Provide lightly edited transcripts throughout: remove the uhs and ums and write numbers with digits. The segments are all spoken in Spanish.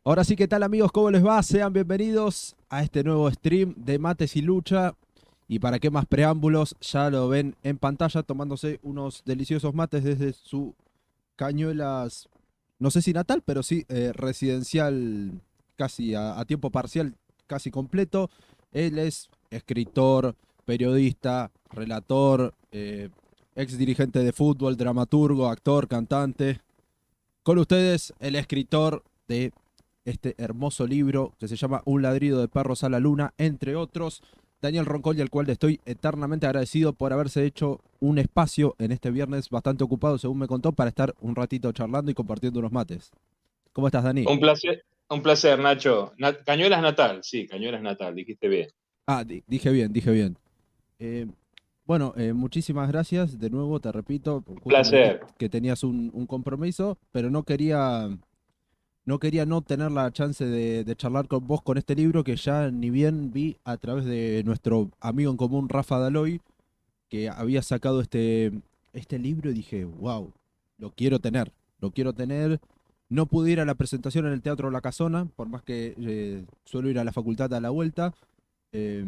Ahora sí, ¿qué tal amigos? ¿Cómo les va? Sean bienvenidos a este nuevo stream de Mates y Lucha. Y para qué más preámbulos, ya lo ven en pantalla tomándose unos deliciosos mates desde su cañuelas, no sé si natal, pero sí residencial, casi a tiempo parcial, casi completo. Él es escritor, periodista, relator, ex dirigente de fútbol, dramaturgo, actor, cantante. Con ustedes, el escritor de este hermoso libro que se llama Un ladrido de perros a la luna, entre otros, Daniel Roncoli, al cual le estoy eternamente agradecido por haberse hecho un espacio en este viernes bastante ocupado, según me contó, para estar un ratito charlando y compartiendo unos mates. ¿Cómo estás, Dani? Un placer, Nacho. Cañuelas Natal, sí, Cañuelas Natal, dijiste bien. Ah, dije bien, dije bien. Eh, bueno, muchísimas gracias. De nuevo, te repito, Un justo me placer. dijiste que tenías un compromiso, pero no quería no tener la chance de charlar con vos con este libro que ya ni bien vi a través de nuestro amigo en común Rafa Daloy, que había sacado este libro y dije, wow, lo quiero tener, lo quiero tener. No pude ir a la presentación en el Teatro La Casona, por más que suelo ir a la facultad a la vuelta, eh,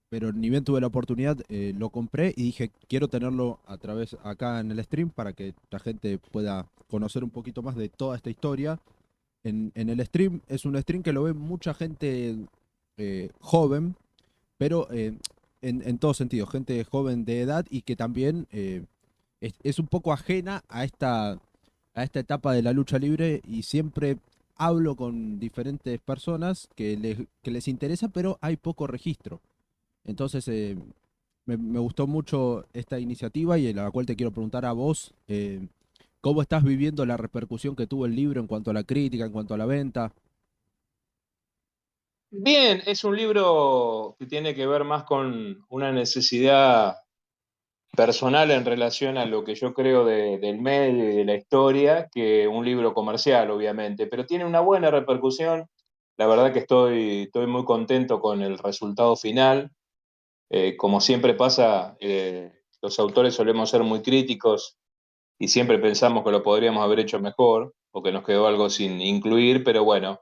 pero ni bien tuve la oportunidad, lo compré y dije, quiero tenerlo a través acá en el stream para que la gente pueda conocer un poquito más de toda esta historia en el stream. Es un stream que lo ve mucha gente joven, pero en todo sentido, gente joven de edad y que también es un poco ajena a esta etapa de la lucha libre y siempre hablo con diferentes personas que les interesa, pero hay poco registro. Entonces, me gustó mucho esta iniciativa y en la cual te quiero preguntar a vos, ¿cómo estás viviendo la repercusión que tuvo el libro en cuanto a la crítica, en cuanto a la venta? Bien, es un libro que tiene que ver más con una necesidad personal en relación a lo que yo creo del medio y de la historia que un libro comercial, obviamente, pero tiene una buena repercusión. La verdad que estoy muy contento con el resultado final. Como siempre pasa, los autores solemos ser muy críticos y siempre pensamos que lo podríamos haber hecho mejor o que nos quedó algo sin incluir, pero bueno,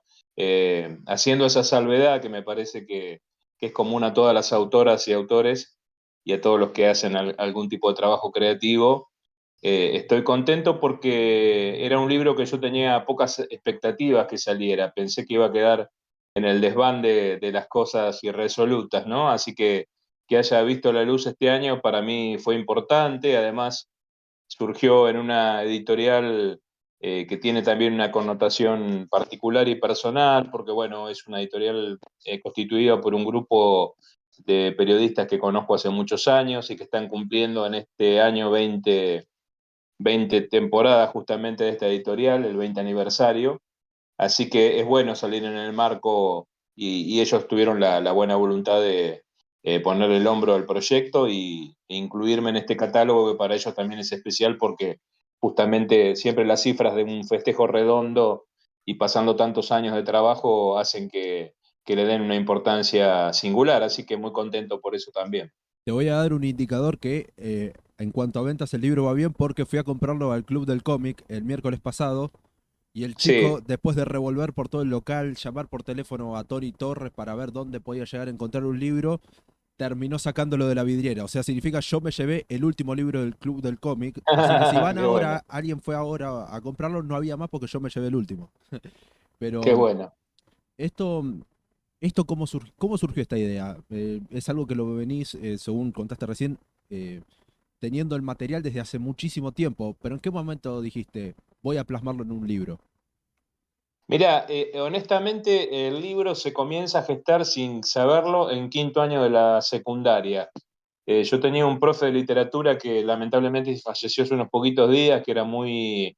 haciendo esa salvedad que me parece que es común a todas las autoras y autores y a todos los que hacen algún tipo de trabajo creativo, estoy contento porque era un libro que yo tenía pocas expectativas que saliera, pensé que iba a quedar en el desván de las cosas irresolutas, ¿no? Así que haya visto la luz este año para mí fue importante, además surgió en una editorial que tiene también una connotación particular y personal, porque bueno, es una editorial constituida por un grupo de periodistas que conozco hace muchos años y que están cumpliendo en este año 20 temporadas justamente de esta editorial, el 20 aniversario. Así que es bueno salir en el marco y ellos tuvieron la buena voluntad de poner el hombro al proyecto e incluirme en este catálogo que para ellos también es especial porque justamente siempre las cifras de un festejo redondo y pasando tantos años de trabajo hacen que le den una importancia singular, así que muy contento por eso también. Te voy a dar un indicador que en cuanto a ventas el libro va bien porque fui a comprarlo al Club del Cómic el miércoles pasado y el chico, Sí, después de revolver por todo el local, llamar por teléfono a Tony Torres para ver dónde podía llegar a encontrar un libro, terminó sacándolo de la vidriera. O sea, significa yo me llevé el último libro del Club del Cómic. Así que si van qué bueno, ahora, alguien fue ahora a comprarlo, no había más porque yo me llevé el último. qué Pero bueno. esto, esto ¿cómo surgió esta idea? Es algo que lo venís, según contaste recién, eh, teniendo el material desde hace muchísimo tiempo, pero ¿en qué momento dijiste, voy a plasmarlo en un libro? Mira, honestamente el libro se comienza a gestar sin saberlo en quinto año de la secundaria. Yo tenía un profe de literatura que lamentablemente falleció hace unos poquitos días, que era muy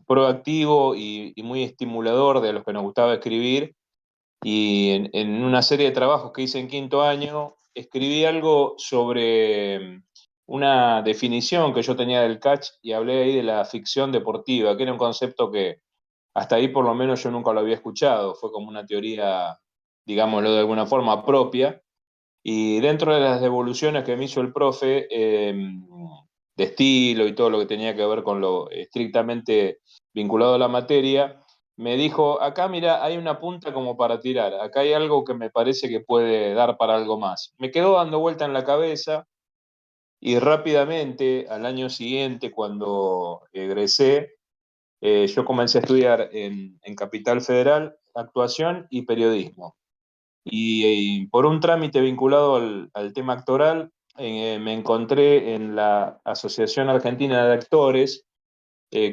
proactivo y muy estimulador de los que nos gustaba escribir. Y en una serie de trabajos que hice en quinto año, escribí algo sobre una definición que yo tenía del catch y hablé ahí de la ficción deportiva, que era un concepto que hasta ahí por lo menos yo nunca lo había escuchado, fue como una teoría, digámoslo de alguna forma, propia. Y dentro de las devoluciones que me hizo el profe, de estilo y todo lo que tenía que ver con lo estrictamente vinculado a la materia, me dijo, acá mira, hay una punta como para tirar, acá hay algo que me parece que puede dar para algo más. Me quedó dando vuelta en la cabeza y rápidamente, al año siguiente, cuando egresé, yo comencé a estudiar en Capital Federal actuación y periodismo. Y por un trámite vinculado al tema actoral, me encontré en la Asociación Argentina de Actores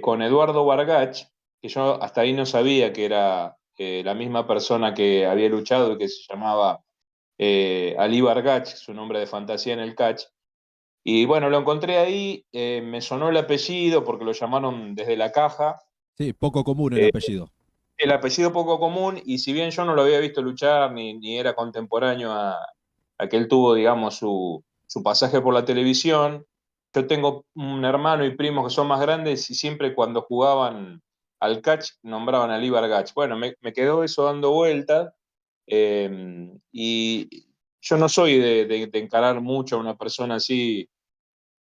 con Eduardo Bargach, que yo hasta ahí no sabía que era la misma persona que había luchado y que se llamaba Ali Bargach, su nombre de fantasía en el catch. Y bueno, lo encontré ahí, me sonó el apellido porque lo llamaron desde la caja. Sí, poco común el Eh, apellido. el apellido poco común, y si bien yo no lo había visto luchar ni era contemporáneo a que él tuvo, digamos, su pasaje por la televisión, yo tengo un hermano y primos que son más grandes y siempre cuando jugaban al catch nombraban a Lee Bargach. Bueno, me quedó eso dando vueltas y yo no soy de encarar mucho a una persona así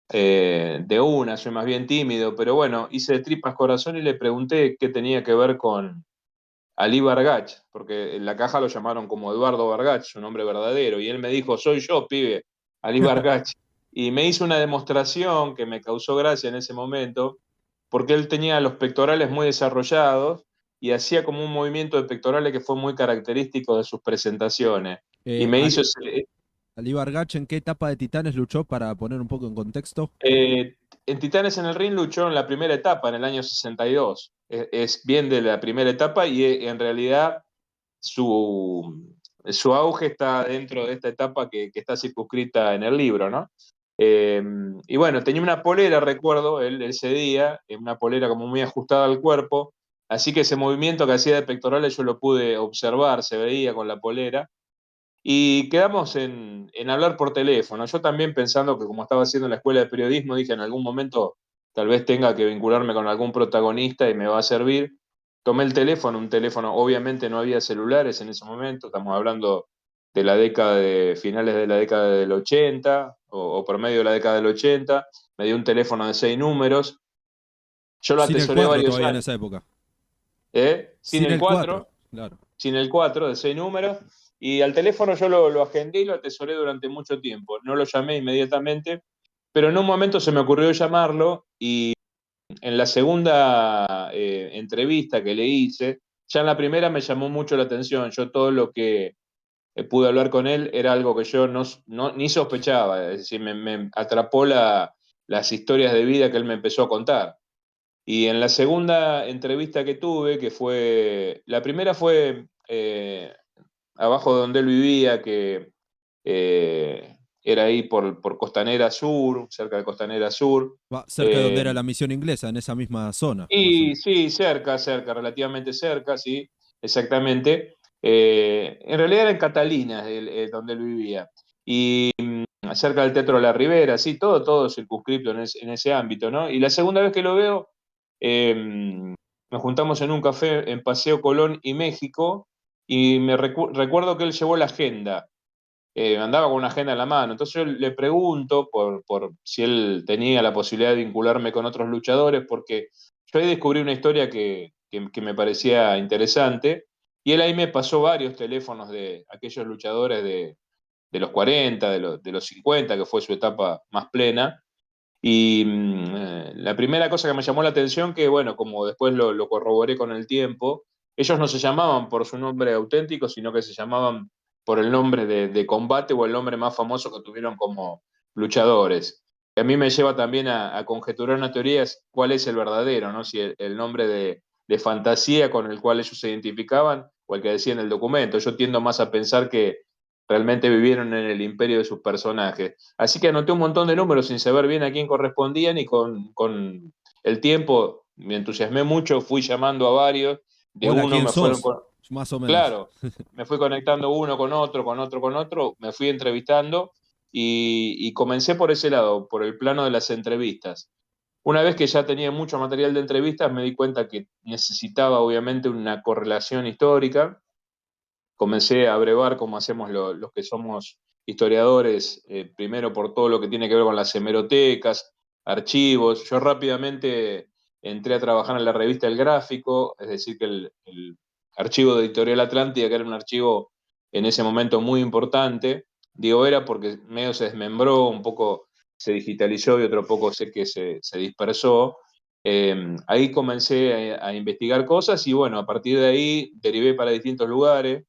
de una, soy más bien tímido, pero bueno, hice de tripas corazón y le pregunté qué tenía que ver con Ali Bargach, porque en la caja lo llamaron como Eduardo Bargach, su nombre verdadero, y él me dijo, soy yo, pibe, Ali Bargach. Y me hizo una demostración que me causó gracia en ese momento, porque él tenía los pectorales muy desarrollados y hacía como un movimiento de pectorales que fue muy característico de sus presentaciones. Y Eh, me hizo Ali, Ali Bargach, ¿en qué etapa de Titanes luchó para poner un poco en contexto? en Titanes en el Ring luchó en la primera etapa, en el año 62. Es bien de la primera etapa y en realidad su auge está dentro de esta etapa que está circunscrita en el libro, ¿no? Eh, y bueno, tenía una polera, recuerdo, él ese día, una polera como muy ajustada al cuerpo, así que ese movimiento que hacía de pectorales yo lo pude observar, se veía con la polera, y quedamos en hablar por teléfono. Yo también pensando que como estaba haciendo en la escuela de periodismo, dije en algún momento tal vez tenga que vincularme con algún protagonista y me va a servir. Tomé el teléfono, un teléfono, obviamente no había celulares en ese momento, estamos hablando de la década de finales de la década del 80 o por medio de la década del 80. Me dio un teléfono de 6 números, yo lo Sin el atesoré 4 varios todavía en años, esa época. sin Sin el el 4, 4 claro. sin el 4 de 6 números, y al teléfono yo lo agendé y lo atesoré durante mucho tiempo. No lo llamé inmediatamente, pero en un momento se me ocurrió llamarlo y en la segunda entrevista que le hice, ya en la primera me llamó mucho la atención. Yo todo lo que pude hablar con él era algo que yo ni sospechaba, es decir, me atrapó las historias de vida que él me empezó a contar. Y en la segunda entrevista que tuve, que fue, la primera fue abajo de donde él vivía, que era ahí por Costanera Sur, cerca de Costanera Sur. Va cerca de donde Eh, era la misión inglesa, en esa misma zona, más o y menos. sí, cerca, relativamente cerca, sí, exactamente. En realidad era en Catalina, donde él vivía. Y cerca del Teatro de la Ribera, sí, todo circunscripto en ese ámbito, ¿no? Y la segunda vez que lo veo, nos juntamos en un café en Paseo Colón y México, y recuerdo que él llevó la agenda, andaba con una agenda en la mano. Entonces yo le pregunto por si él tenía la posibilidad de vincularme con otros luchadores, porque yo ahí descubrí una historia que me parecía interesante, y él ahí me pasó varios teléfonos de aquellos luchadores de los 40, de los 50, que fue su etapa más plena. Y la primera cosa que me llamó la atención, que bueno, como después lo corroboré con el tiempo, ellos no se llamaban por su nombre auténtico, sino que se llamaban por el nombre de combate o el nombre más famoso que tuvieron como luchadores. Y a mí me lleva también a conjeturar una teoría, es cuál es el verdadero, ¿no? Si el nombre de fantasía con el cual ellos se identificaban o el que decía en el documento. Yo tiendo más a pensar que realmente vivieron en el imperio de sus personajes. Así que anoté un montón de números sin saber bien a quién correspondían, y con el tiempo me entusiasmé mucho, fui llamando a varios, de Hola, uno ¿quién me fueron, sos? Más o menos. claro, me fui conectando uno con otro, me fui entrevistando y comencé por ese lado, por el plano de las entrevistas. Una vez que ya tenía mucho material de entrevistas, me di cuenta que necesitaba obviamente una correlación histórica. Comencé a brevar como hacemos los que somos historiadores, primero por todo lo que tiene que ver con las hemerotecas, archivos. Yo rápidamente entré a trabajar en la revista El Gráfico, es decir, que el archivo de Editorial Atlántida, que era un archivo en ese momento muy importante, digo era porque medio se desmembró, un poco se digitalizó y otro poco sé que se dispersó. Ahí comencé a investigar cosas y bueno, a partir de ahí derivé para distintos lugares.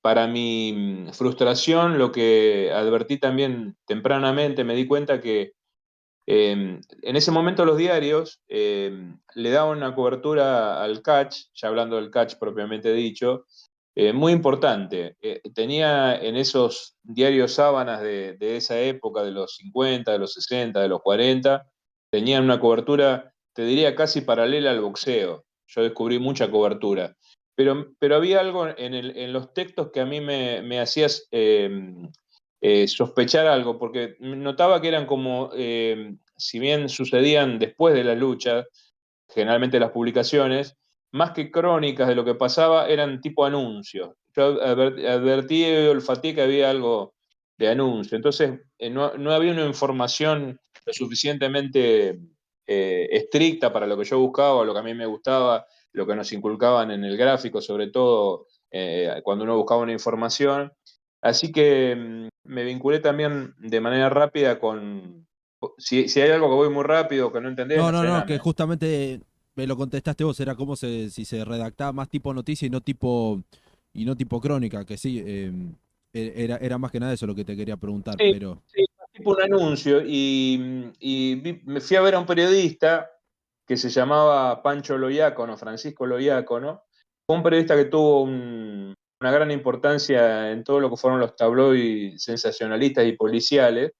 Para mi frustración, lo que advertí también tempranamente, me di cuenta que en ese momento los diarios le daban una cobertura al catch, ya hablando del catch propiamente dicho, muy importante. Tenía en esos diarios sábanas de esa época, de los 50, de los 60, de los 40, tenían una cobertura, te diría, casi paralela al boxeo. Yo descubrí mucha cobertura. Pero había algo en los textos que a mí me hacía sospechar algo, porque notaba que eran como, si bien sucedían después de la lucha, generalmente las publicaciones, más que crónicas de lo que pasaba, eran tipo anuncios. Yo advertí y olfateé que había algo de anuncio. Entonces, no había una información lo suficientemente estricta para lo que yo buscaba, lo que a mí me gustaba, lo que nos inculcaban en el gráfico, sobre todo cuando uno buscaba una información. Así que me vinculé también de manera rápida con... Si hay algo que voy muy rápido, que no entendés, No, no no, no, frename. que justamente me lo contestaste vos, era como si se redactaba más tipo noticia y no tipo crónica, que sí, era más que nada eso lo que te quería preguntar, Sí, pero sí, tipo un anuncio. Me fui a ver a un periodista que se llamaba Pancho Loiácono, Francisco Loiácono. Fue un periodista que tuvo una gran importancia en todo lo que fueron los tabloides sensacionalistas y policiales,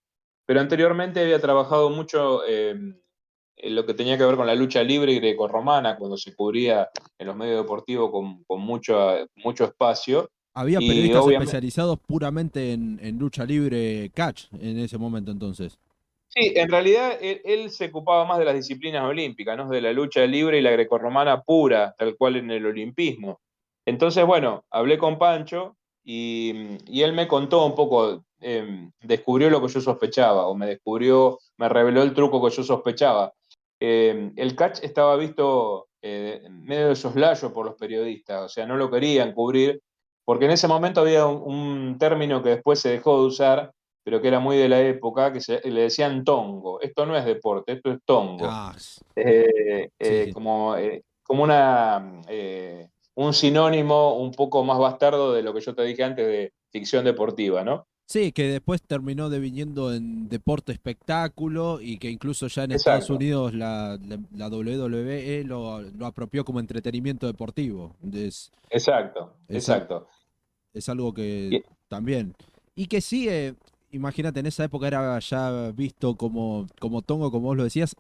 pero anteriormente había trabajado mucho en lo que tenía que ver con la lucha libre y grecorromana, cuando se cubría en los medios deportivos con mucho espacio. había Y periodistas obviamente especializados puramente en lucha libre catch en ese momento entonces. sí, en realidad él se ocupaba más de las disciplinas olímpicas, ¿no? De la lucha libre y la grecorromana pura, tal cual en el olimpismo. Entonces, bueno, hablé con Pancho y él me contó un poco, descubrió lo que yo sospechaba, o me reveló el truco que yo sospechaba. El catch estaba visto medio de soslayo por los periodistas, o sea, no lo querían cubrir, porque en ese momento había un término que después se dejó de usar pero que era muy de la época, le decían tongo. Esto no es deporte, esto es tongo. Ah, sí, sí. Como un sinónimo un poco más bastardo de lo que yo te dije antes de ficción deportiva, ¿no? Sí, que después terminó deviniendo en deporte espectáculo y que incluso ya en Estados Exacto, Unidos la WWE lo apropió como entretenimiento deportivo. exacto, Es, al- exacto. es algo que Y- también. Y que sí, imagínate, en esa época era ya visto como tongo, como vos lo decías,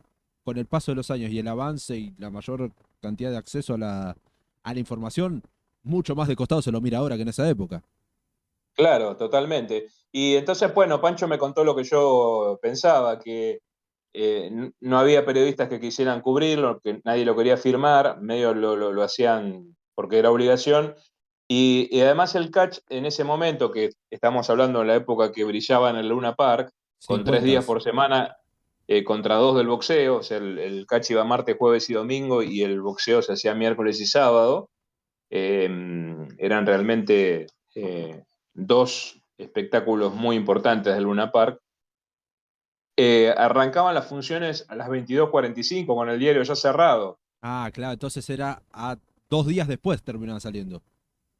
con el paso de los años y el avance y la mayor cantidad de acceso a la información, mucho más de costado se lo mira ahora que en esa época. Claro, totalmente. Y entonces, bueno, Pancho me contó lo que yo pensaba, que no había periodistas que quisieran cubrirlo, que nadie lo quería firmar, medio lo hacían porque era obligación. Y además el catch en ese momento, que estamos hablando de la época que brillaba en el Luna Park, con 3 días 50. por semana contra dos del boxeo, o sea, el catch iba martes, jueves y domingo y el boxeo se hacía miércoles y sábado, eh, eran realmente dos espectáculos muy importantes del Luna Park. Arrancaban las funciones a las 22:45 con el diario ya cerrado. Ah, claro, entonces era a 2 días después terminaban saliendo.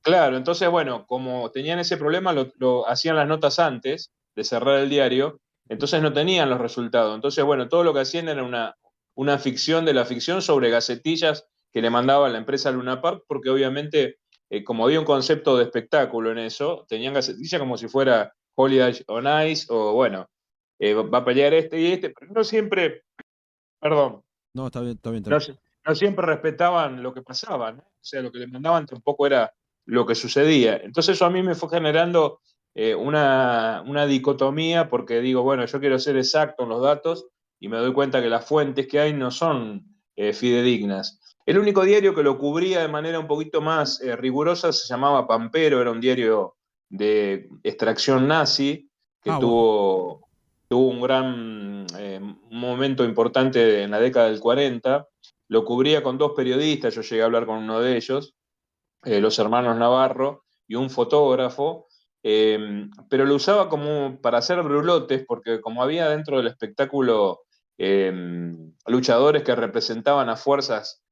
Claro, entonces, bueno, como tenían ese problema, lo hacían las notas antes de cerrar el diario, entonces no tenían los resultados. Entonces, bueno, todo lo que hacían era una ficción de la ficción sobre gacetillas que le mandaba la empresa Luna Park, porque obviamente, como había un concepto de espectáculo en eso, tenían gacetillas como si fuera Holiday on Ice o, bueno, va a pelear este y este, pero no siempre, perdón, No, está bien, está bien, está no, bien. no siempre respetaban lo que pasaba, ¿no? O sea, lo que le mandaban tampoco era lo que sucedía. Entonces eso a mí me fue generando una dicotomía porque digo, bueno, yo quiero ser exacto en los datos y me doy cuenta que las fuentes que hay no son fidedignas. El único diario que lo cubría de manera un poquito más rigurosa se llamaba Pampero, era un diario de extracción nazi que Ah, bueno, tuvo un gran un momento importante en la década del 40. Lo cubría con dos periodistas, yo llegué a hablar con uno de ellos, los hermanos Navarro, y un fotógrafo, pero lo usaba como para hacer brulotes, porque como había dentro del espectáculo eh, luchadores que representaban a fuerzas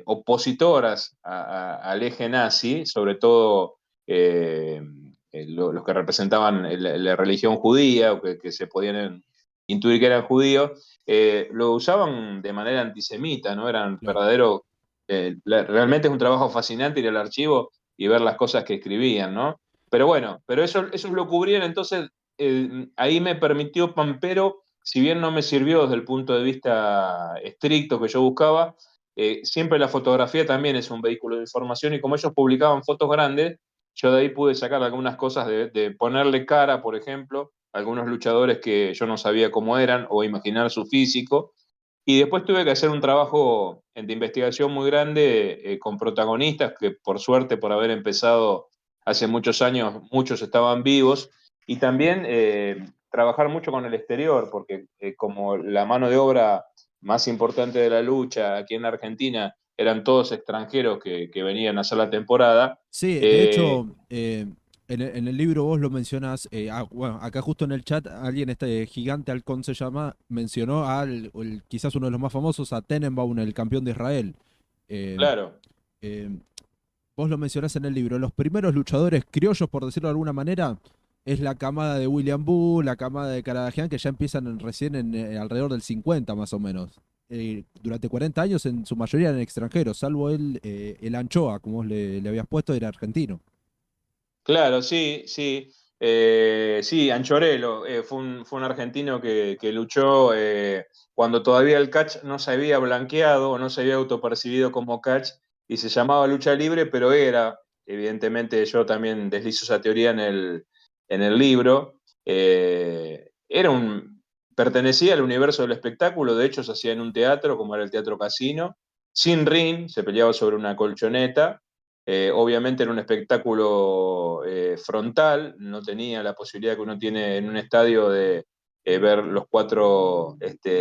opositoras al eje nazi, sobre todo los que representaban la religión judía, o que se podían intuir que eran judíos, lo usaban de manera antisemita, ¿no? Eran Claro. verdaderos realmente es un trabajo fascinante ir al archivo y ver las cosas que escribían, ¿no? Pero bueno, pero eso lo cubrían, entonces ahí me permitió Pampero, si bien no me sirvió desde el punto de vista estricto que yo buscaba, siempre la fotografía también es un vehículo de información y como ellos publicaban fotos grandes, yo de ahí pude sacar algunas cosas de ponerle cara, por ejemplo, a algunos luchadores que yo no sabía cómo eran o imaginar su físico. Y después tuve que hacer un trabajo de investigación muy grande con protagonistas que por suerte, por haber empezado hace muchos años, muchos estaban vivos. Y también trabajar mucho con el exterior, porque como la mano de obra más importante de la lucha aquí en Argentina eran todos extranjeros que venían a hacer la temporada. Sí, de eh, hecho, en el libro vos lo mencionas, bueno, acá justo en el chat alguien, este gigante halcón se llama, mencionó quizás uno de los más famosos, a Tenenbaum, el campeón de Israel. Eh, claro. eh, Vos lo mencionás en el libro, los primeros luchadores criollos, por decirlo de alguna manera, es la camada de William Boo, la camada de Caradagian, que ya empiezan recién alrededor del 50 más o menos. Durante 40 años en su mayoría eran extranjeros, salvo el Anchoa, como vos le habías puesto, era argentino. Claro, sí, sí. Sí, Anchorello fue un argentino que luchó cuando todavía el catch no se había blanqueado o no se había autopercibido como catch y se llamaba lucha libre, pero era, evidentemente yo también deslizo esa teoría en el libro, pertenecía al universo del espectáculo, de hecho se hacía en un teatro como era el Teatro Casino, sin ring, se peleaba sobre una colchoneta. Obviamente era un espectáculo frontal, no tenía la posibilidad que uno tiene en un estadio de ver los cuatro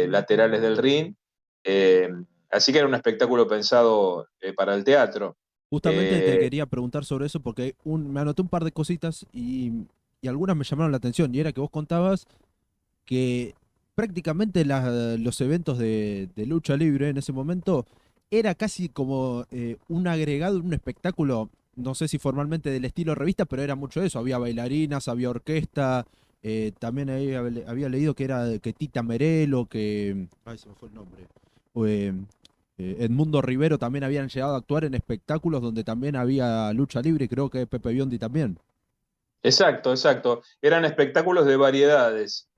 laterales del ring. Eh, Así que era un espectáculo pensado para el teatro. Justamente te Eh, quería preguntar sobre eso porque me anoté un par de cositas y algunas me llamaron la atención. Y era que vos contabas que prácticamente los eventos de lucha libre en ese momento era casi como un agregado, un espectáculo, no sé si formalmente del estilo revista, pero era mucho eso. Había bailarinas, había orquesta. También ahí había leído que era que Tita Merelo, que... Ay, se me fue el nombre. eh, Edmundo Rivero también habían llegado a actuar en espectáculos donde también había lucha libre, y creo que Pepe Biondi también. Exacto, exacto. Eran espectáculos de variedades.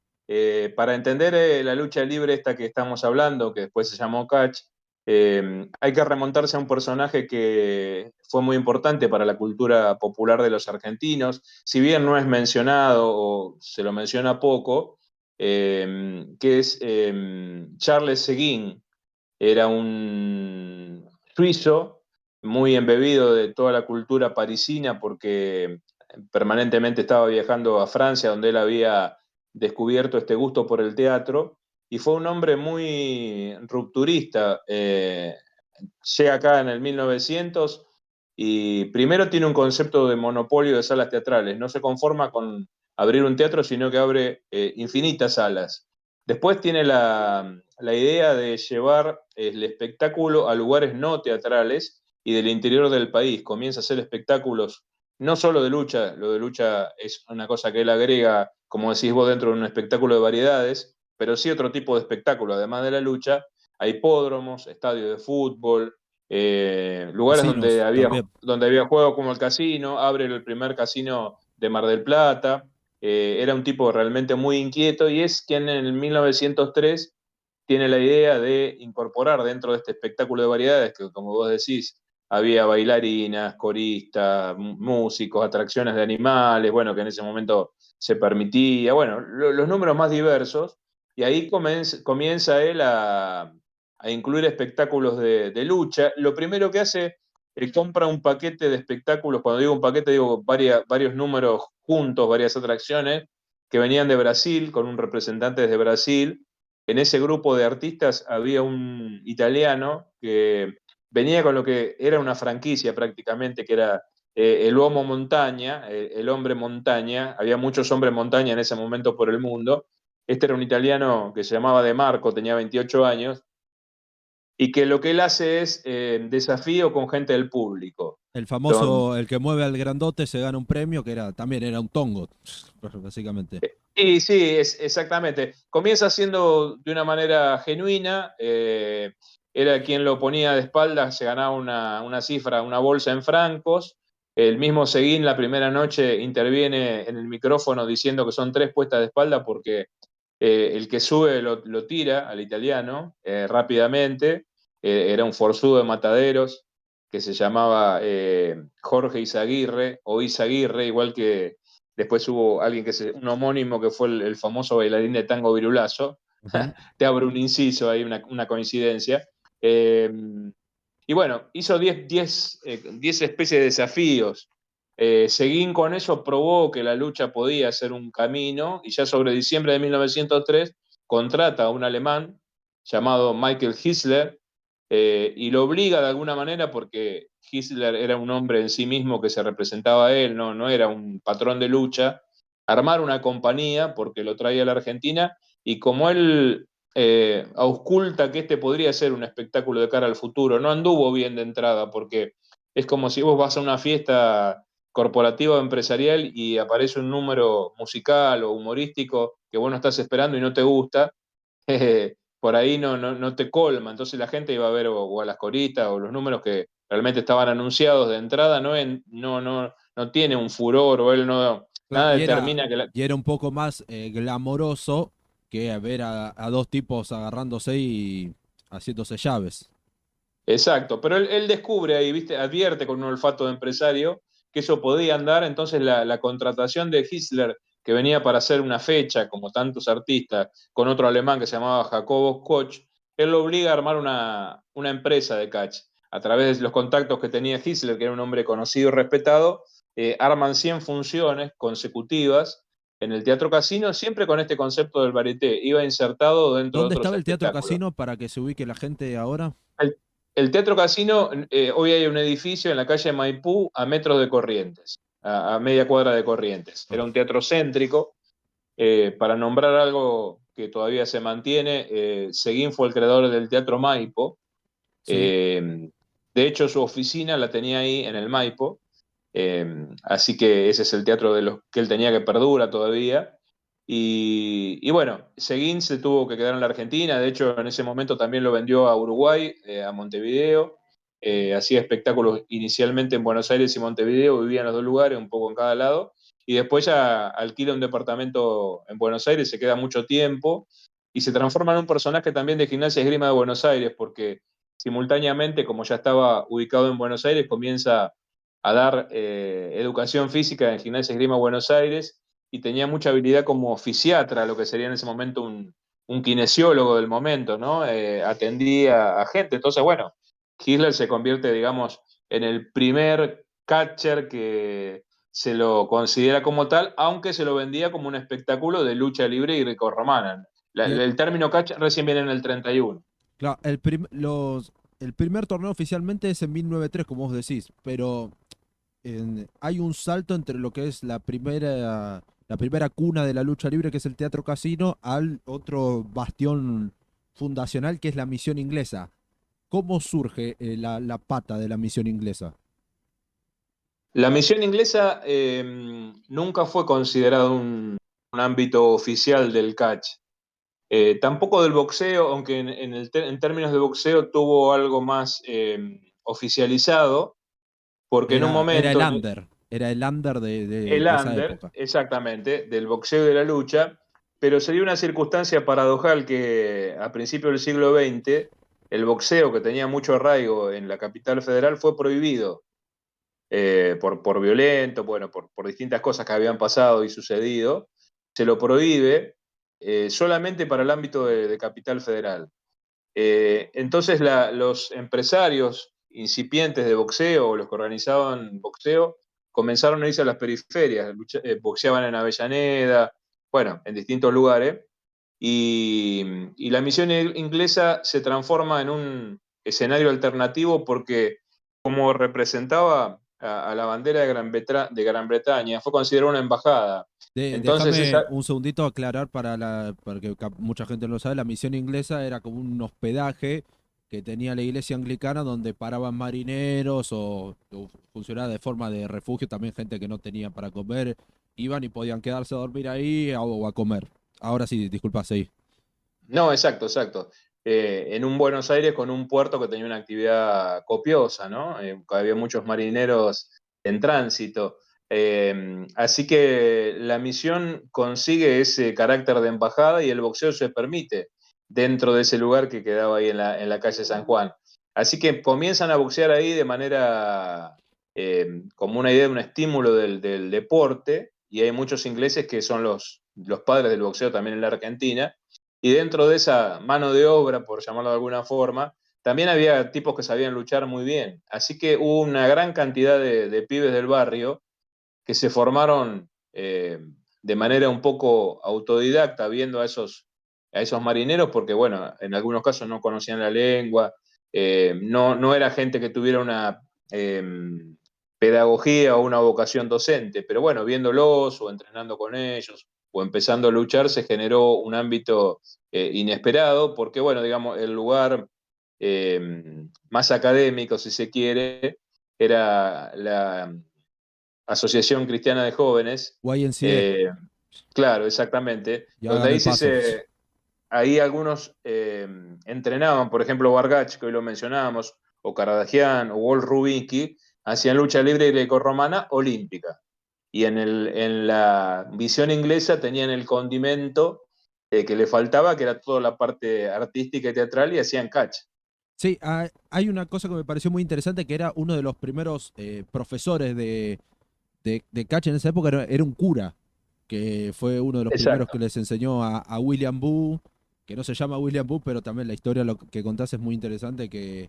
Para entender la lucha libre esta que estamos hablando, que después se llamó Catch, hay que remontarse a un personaje que fue muy importante para la cultura popular de los argentinos. Si bien no es mencionado o se lo menciona poco, que es Charles Seguin. Era un suizo muy embebido de toda la cultura parisina porque permanentemente estaba viajando a Francia, donde él había descubierto este gusto por el teatro, y fue un hombre muy rupturista. Llega acá en el 1900 y primero tiene un concepto de monopolio de salas teatrales, no se conforma con abrir un teatro, sino que abre infinitas salas. Después tiene la idea de llevar el espectáculo a lugares no teatrales y del interior del país. Comienza a hacer espectáculos no solo de lucha, lo de lucha es una cosa que él agrega, como decís vos, dentro de un espectáculo de variedades, pero sí otro tipo de espectáculo, además de la lucha, hay hipódromos, estadios de fútbol, lugares Casinos también. donde había juegos como el casino, abre el primer casino de Mar del Plata, era un tipo realmente muy inquieto y es quien en el 1903 tiene la idea de incorporar dentro de este espectáculo de variedades, que como vos decís, había bailarinas, coristas, músicos, atracciones de animales, bueno, que en ese momento se permitía, bueno, los números más diversos, y ahí comienza él a incluir espectáculos de lucha. Lo primero que hace, compra un paquete de espectáculos, cuando digo un paquete digo varios números juntos, varias atracciones, que venían de Brasil, con un representante desde Brasil, en ese grupo de artistas había un italiano que venía con lo que era una franquicia prácticamente, que era el Uomo Montaña, el hombre montaña. Había muchos hombres montaña en ese momento por el mundo. Este era un italiano que se llamaba De Marco, tenía 28 años, y que lo que él hace es desafío con gente del público. El Don- famoso, el que mueve al grandote se gana un premio, que también era un tongo, básicamente. y sí, exactamente. Comienza siendo de una manera genuina. Era quien lo ponía de espaldas, se ganaba una cifra, una bolsa en francos. El mismo Seguín la primera noche interviene en el micrófono diciendo que son 3 puestas de espalda porque el que sube lo tira al italiano rápidamente. Era un forzudo de Mataderos que se llamaba Jorge Izaguirre o Izaguirre, igual que después hubo alguien un homónimo que fue el famoso bailarín de tango Virulazo. Ujú. Te abro un inciso ahí, una coincidencia. Eh, y bueno, hizo 10 especies de desafíos. Seguín con eso probó que la lucha podía ser un camino y ya sobre diciembre de 1903 contrata a un alemán llamado Michael Hisler y lo obliga de alguna manera porque Hisler era un hombre en sí mismo que se representaba a él, no era un patrón de lucha, a armar una compañía porque lo traía a la Argentina y como él ausculta que este podría ser un espectáculo de cara al futuro, no anduvo bien de entrada porque es como si vos vas a una fiesta corporativa o empresarial y aparece un número musical o humorístico que vos no estás esperando y no te gusta, por ahí no te colma. Entonces la gente iba a ver o a las coristas o los números que realmente estaban anunciados de entrada, no tiene un furor o él no, Claro, nada determina que y era un poco más glamoroso que ver a dos tipos agarrándose y haciéndose llaves. Exacto, pero él descubre ahí, ¿viste? Advierte con un olfato de empresario que eso podía andar, entonces la contratación de Hitler, que venía para hacer una fecha, como tantos artistas, con otro alemán que se llamaba Jacobo Koch, él lo obliga a armar una empresa de catch. A través de los contactos que tenía Hitler, que era un hombre conocido y respetado, arman 100 funciones consecutivas en el Teatro Casino, siempre con este concepto del varieté, iba insertado dentro de ¿Dónde otros estaba el Teatro espectáculos. Casino para que se ubique la gente ahora? El, el Teatro Casino, hoy hay un edificio en la calle Maipú a metros de Corrientes, a media cuadra de Corrientes. Ah, Era un teatro céntrico. Para nombrar algo que todavía se mantiene, Seguín fue el creador del Teatro Maipo. sí. Eh, de hecho, su oficina la tenía ahí en el Maipo. Así que ese es el teatro de los que él tenía que perdura todavía. Y bueno, Seguín se tuvo que quedar en la Argentina, de hecho en ese momento también lo vendió a Uruguay, a Montevideo. Hacía espectáculos inicialmente en Buenos Aires y Montevideo, vivía en los dos lugares, un poco en cada lado, y después ya alquila un departamento en Buenos Aires, se queda mucho tiempo y se transforma en un personaje también de Gimnasia y Esgrima de Buenos Aires, porque simultáneamente, como ya estaba ubicado en Buenos Aires, comienza a dar educación física en Gimnasia y Esgrima Buenos Aires y tenía mucha habilidad como fisiatra, lo que sería en ese momento un kinesiólogo del momento, ¿no? Atendía a gente. Entonces, bueno, Hitler se convierte, digamos, en el primer catcher que se lo considera como tal, aunque se lo vendía como un espectáculo de lucha libre y grecorromana. Y El término catcher recién viene en el 31. claro, el primer torneo oficialmente es en 1903, como vos decís, pero hay un salto entre lo que es la primera cuna de la lucha libre, que es el Teatro Casino, al otro bastión fundacional, que es la misión inglesa. ¿Cómo surge la pata de la misión inglesa? La misión inglesa nunca fue considerado un ámbito oficial del catch. Tampoco del boxeo, aunque en términos de boxeo tuvo algo más oficializado, porque en un Era momento, era el under el de esa under, época. exactamente, del boxeo y de la lucha, pero se dio una circunstancia paradojal que a principios del siglo XX, el boxeo, que tenía mucho arraigo en la capital federal, fue prohibido por violento, bueno, por distintas cosas que habían pasado y sucedido, se lo prohíbe solamente para el ámbito de Capital Federal. Entonces los empresarios incipientes de boxeo o los que organizaban boxeo comenzaron a irse a las periferias, boxeaban en Avellaneda, bueno, en distintos lugares, y la misión inglesa se transforma en un escenario alternativo porque como representaba a la bandera de Gran Bretaña, fue considerada una embajada. Entonces Déjame esa, un segundito aclarar porque mucha gente no lo sabe, la misión inglesa era como un hospedaje que tenía la iglesia anglicana donde paraban marineros o funcionaba de forma de refugio, también gente que no tenía para comer, iban y podían quedarse a dormir ahí o a comer. Ahora sí, disculpa, sí. no, exacto, exacto. En un Buenos Aires con un puerto que tenía una actividad copiosa, ¿no? Había muchos marineros en tránsito. Así que la misión consigue ese carácter de embajada y el boxeo se permite dentro de ese lugar que quedaba ahí en la calle San Juan. Así que comienzan a boxear ahí de manera como una idea, un estímulo del deporte, y hay muchos ingleses que son los padres del boxeo también en la Argentina y dentro de esa mano de obra, por llamarlo de alguna forma, también había tipos que sabían luchar muy bien. Así que hubo una gran cantidad de pibes del barrio que se formaron de manera un poco autodidacta, viendo a esos marineros, porque bueno, en algunos casos no conocían la lengua, no era gente que tuviera una pedagogía o una vocación docente, pero bueno, viéndolos o entrenando con ellos o empezando a luchar, se generó un ámbito inesperado, porque bueno, digamos, el lugar más académico, si se quiere, era la Asociación Cristiana de Jóvenes, YMCA, eh, claro, exactamente, y donde hágame ahí el paso. ahí algunos entrenaban, por ejemplo, Bargach, que hoy lo mencionábamos, o Karadagian, o Wol Rubinski, hacían lucha libre y grecorromana olímpica. Y en la visión inglesa tenían el condimento que le faltaba, que era toda la parte artística y teatral, y hacían catch. Sí, hay una cosa que me pareció muy interesante, que era uno de los primeros profesores de catch en esa época, era un cura, que fue uno de los primeros Exacto. que les enseñó a William Boo, que no se llama William Boo, pero también la historia lo que contás es muy interesante, que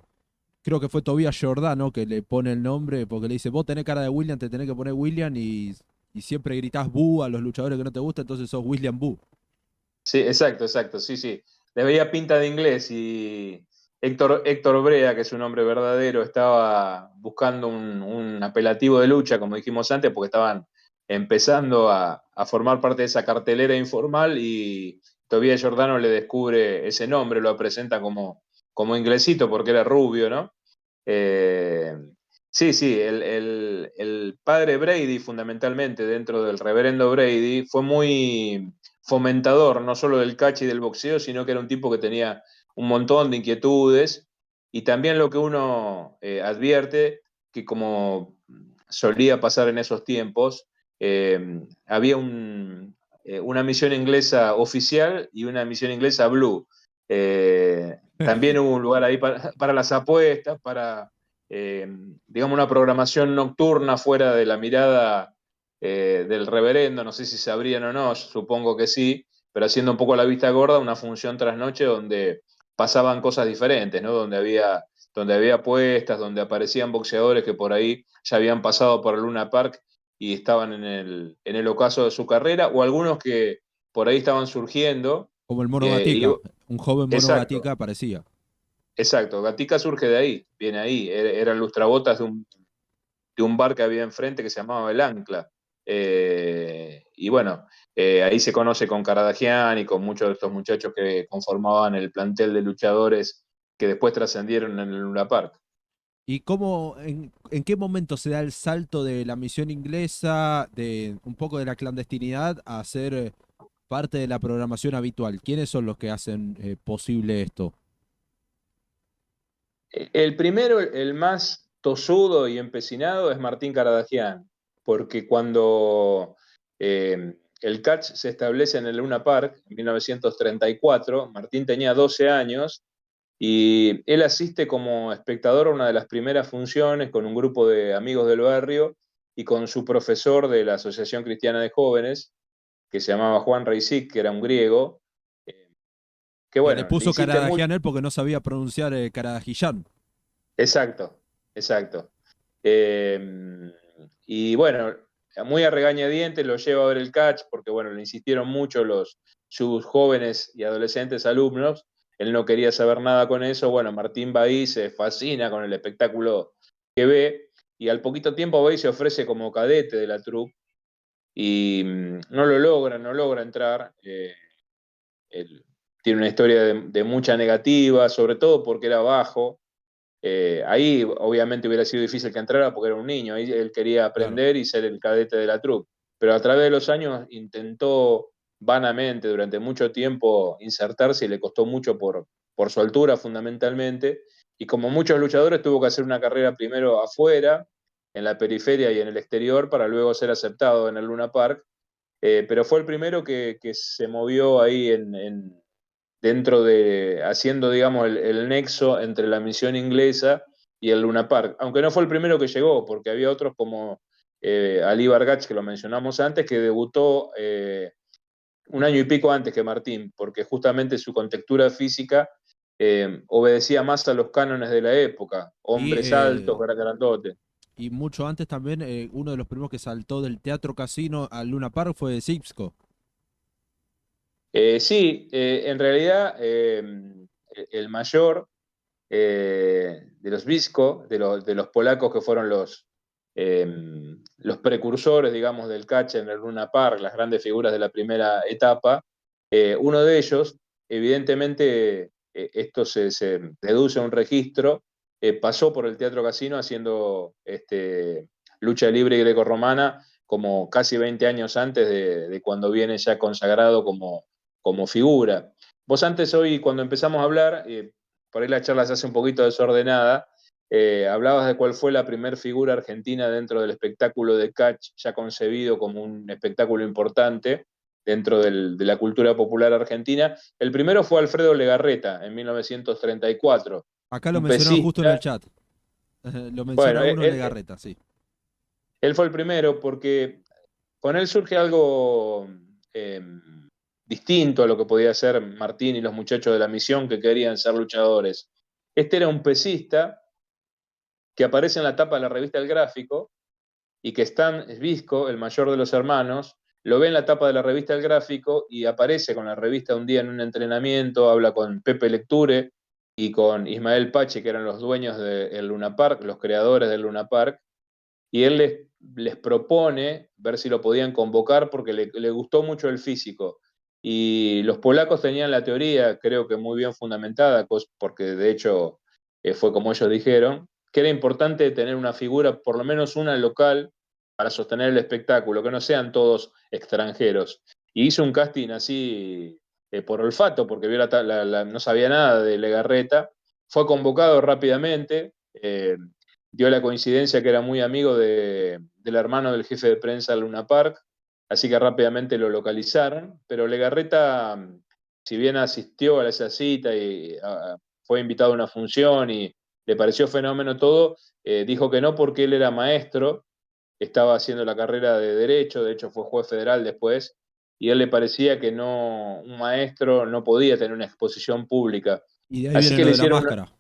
creo que fue Tobias Giordano que le pone el nombre, porque le dice, vos tenés cara de William, te tenés que poner William, y siempre gritás Boo a los luchadores que no te gusta, entonces sos William Boo. Sí, exacto, exacto, sí, sí. Le veía pinta de inglés y Héctor Brea, que es su nombre verdadero, estaba buscando un apelativo de lucha, como dijimos antes, porque estaban empezando a formar parte de esa cartelera informal y Tobias Giordano le descubre ese nombre, lo presenta como inglesito porque era rubio, ¿no? Eh, sí, sí, el padre Brady, fundamentalmente, dentro del reverendo Brady, fue muy fomentador, no solo del catch y del boxeo, sino que era un tipo que tenía un montón de inquietudes y también lo que uno advierte, que como solía pasar en esos tiempos, había una misión inglesa oficial y una misión inglesa blue. También hubo un lugar ahí para las apuestas, para, eh, digamos, una programación nocturna fuera de la mirada del reverendo, no sé si sabrían o no, supongo que sí, pero haciendo un poco la vista gorda, una función tras noche donde pasaban cosas diferentes, ¿no? Donde había apuestas, donde aparecían boxeadores que por ahí ya habían pasado por el Luna Park y estaban en el ocaso de su carrera, o algunos que por ahí estaban surgiendo. Como el Mono Y, Gatica, un joven Mono exacto, Gatica aparecía. exacto. Gatica surge de ahí, viene ahí. Eran lustrabotas de un bar que había enfrente que se llamaba El Ancla. Y bueno, ahí se conoce con Caradagian y con muchos de estos muchachos que conformaban el plantel de luchadores que después trascendieron en el Luna Park. ¿Y en qué momento se da el salto de la misión inglesa, de un poco de la clandestinidad, a ser parte de la programación habitual? ¿Quiénes son los que hacen posible esto? El primero, el más tosudo y empecinado, es Martín Caradagian, porque cuando el catch se establece en el Luna Park en 1934, Martín tenía 12 años y él asiste como espectador a una de las primeras funciones con un grupo de amigos del barrio y con su profesor de la Asociación Cristiana de Jóvenes, que se llamaba Juan Reisic, que era un griego, eh, que Que le bueno, le puso insiste mucho. Karadagian él porque no sabía pronunciar Karadagillán. Exacto, exacto. Eh, y bueno, muy a regañadientes lo lleva a ver el catch, porque bueno, le insistieron mucho sus jóvenes y adolescentes alumnos, él no quería saber nada con eso, bueno, Martín va ahí, se fascina con el espectáculo que ve, y al poquito tiempo va y se ofrece como cadete de la troupe, y no logra entrar, él tiene una historia de mucha negativa, sobre todo porque era bajo, ahí obviamente hubiera sido difícil que entrara porque era un niño, ahí él quería Claro. aprender y ser el cadete de la troupe, pero a través de los años intentó vanamente durante mucho tiempo insertarse y le costó mucho por su altura fundamentalmente, y como muchos luchadores tuvo que hacer una carrera primero afuera, en la periferia y en el exterior, para luego ser aceptado en el Luna Park, pero fue el primero que se movió ahí dentro de, haciendo, digamos, el nexo entre la misión inglesa y el Luna Park, aunque no fue el primero que llegó, porque había otros como Ali Bargach, que lo mencionamos antes, que debutó un año y pico antes que Martín, porque justamente su contextura física obedecía más a los cánones de la época, Y, hombres altos, grandotes. y mucho antes también, uno de los primeros que saltó del Teatro Casino al Luna Park fue Sipsko. Sí, en realidad el mayor de los Visco, de los polacos que fueron los precursores, digamos, del catch en el Luna Park, las grandes figuras de la primera etapa. Uno de ellos, evidentemente, esto se deduce a un registro, pasó por el Teatro Casino haciendo lucha libre y grecorromana como casi 20 años antes de cuando viene ya consagrado como figura. Vos antes hoy, cuando empezamos a hablar, por ahí la charla se hace un poquito desordenada, hablabas de cuál fue la primer figura argentina dentro del espectáculo de catch, ya concebido como un espectáculo importante dentro de la cultura popular argentina. El primero fue Alfredo Legarreta en 1934, Acá lo un mencionaron justo en el pesista. chat. Lo Bueno, menciona uno Legarreta, sí. él fue el primero porque con él surge algo eh, distinto a lo que podía hacer Martín y los muchachos de la misión que querían ser luchadores. Este era un pesista que aparece en la tapa de la revista El Gráfico y que Stan Svisco, el mayor de los hermanos, lo ve en la tapa de la revista El Gráfico y aparece con la revista un día en un entrenamiento, habla con Pepe Lecture y con Ismael Pache, que eran los dueños del Luna Park, los creadores del Luna Park, y él les propone ver si lo podían convocar porque le gustó mucho el físico. Y los polacos tenían la teoría, creo que muy bien fundamentada, porque de hecho fue como ellos dijeron, que era importante tener una figura, por lo menos una local, para sostener el espectáculo, que no sean todos extranjeros. Y hizo un casting así por olfato, porque vio no sabía nada de Legarreta, fue convocado rápidamente, dio la coincidencia que era muy amigo del hermano del jefe de prensa de Luna Park, así que rápidamente lo localizaron, pero Legarreta, si bien asistió a esa cita y fue invitado a una función y le pareció fenómeno todo, dijo que no porque él era maestro, estaba haciendo la carrera de hecho fue juez federal después, y a él le parecía que no, un maestro no podía tener una exposición pública. Y de ahí Así viene que lo de la máscara.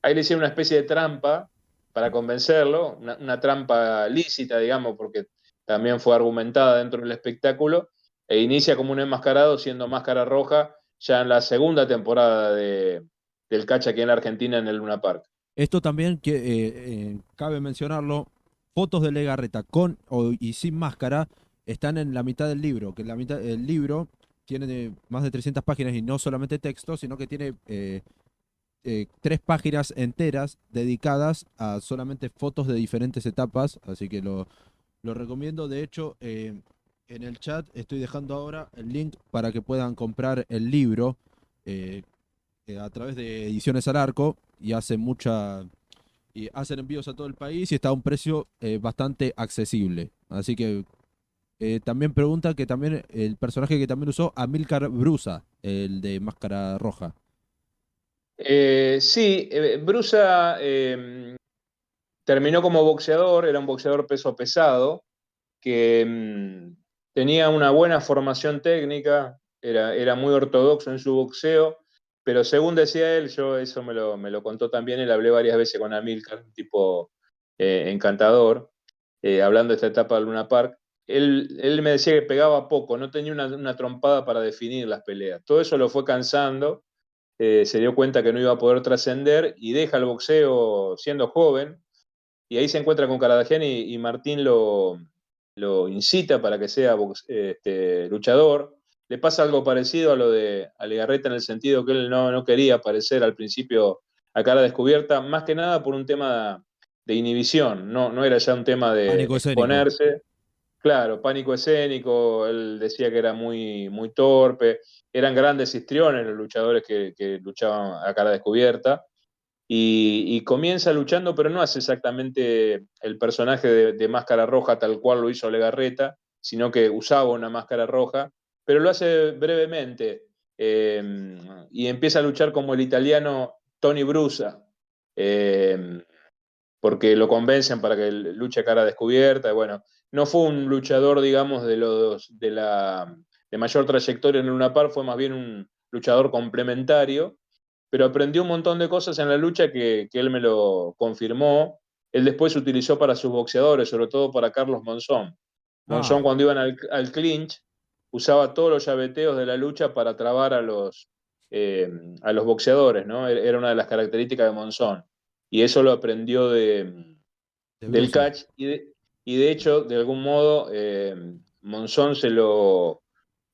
ahí le hicieron una especie de trampa para convencerlo, una trampa lícita, digamos, porque también fue argumentada dentro del espectáculo, e inicia como un enmascarado siendo Máscara Roja ya en la segunda temporada del Catch aquí en la Argentina en el Luna Park. Esto también que, cabe mencionarlo, fotos de Legarreta con y sin máscara están en la mitad del libro, que la mitad del libro tiene más de 300 páginas y no solamente texto, sino que tiene 3 páginas enteras dedicadas a solamente fotos de diferentes etapas, así que lo recomiendo. De hecho, en el chat estoy dejando ahora el link para que puedan comprar el libro eh, a través de Ediciones al Arco y y hacen envíos a todo el país y está a un precio bastante accesible. Así que también pregunta que también el personaje que también usó Amílcar Brusa, el de Máscara Roja. Sí, Brusa terminó como boxeador, era un boxeador peso pesado, que tenía una buena formación técnica, era muy ortodoxo en su boxeo, pero según decía él, yo eso me lo contó también, él hablé varias veces con Amilcar, un tipo encantador, hablando de esta etapa de Luna Park, él me decía que pegaba poco, no tenía una trompada para definir las peleas. Todo eso lo fue cansando, se dio cuenta que no iba a poder trascender y deja el boxeo siendo joven, y ahí se encuentra con Caradagian y Martín lo incita para que sea luchador. Le pasa algo parecido a lo de a Legarreta en el sentido que él no quería aparecer al principio a cara descubierta, más que nada por un tema de inhibición, no era ya un tema de Pánico escénico. exponerse. Claro, pánico escénico, él decía que era muy torpe, eran grandes histriones los luchadores que luchaban a cara descubierta, y comienza luchando, pero no hace exactamente el personaje de Máscara Roja tal cual lo hizo Legarreta, sino que usaba una máscara roja, pero lo hace brevemente, eh, y empieza a luchar como el italiano Tony Brusa, eh, porque lo convencen para que luche a cara descubierta. Y bueno, no fue un luchador, digamos, de mayor trayectoria en Luna Park, fue más bien un luchador complementario, pero aprendió un montón de cosas en la lucha que él me lo confirmó. Él después utilizó para sus boxeadores, sobre todo para Carlos Monzón. Monzón, Ah, cuando iban al clinch, usaba todos los llaveteos de la lucha para trabar eh, a los boxeadores, ¿no? Era una de las características de Monzón. Y eso lo aprendió de del Brusa. catch, y de hecho, de algún modo, Monzón se lo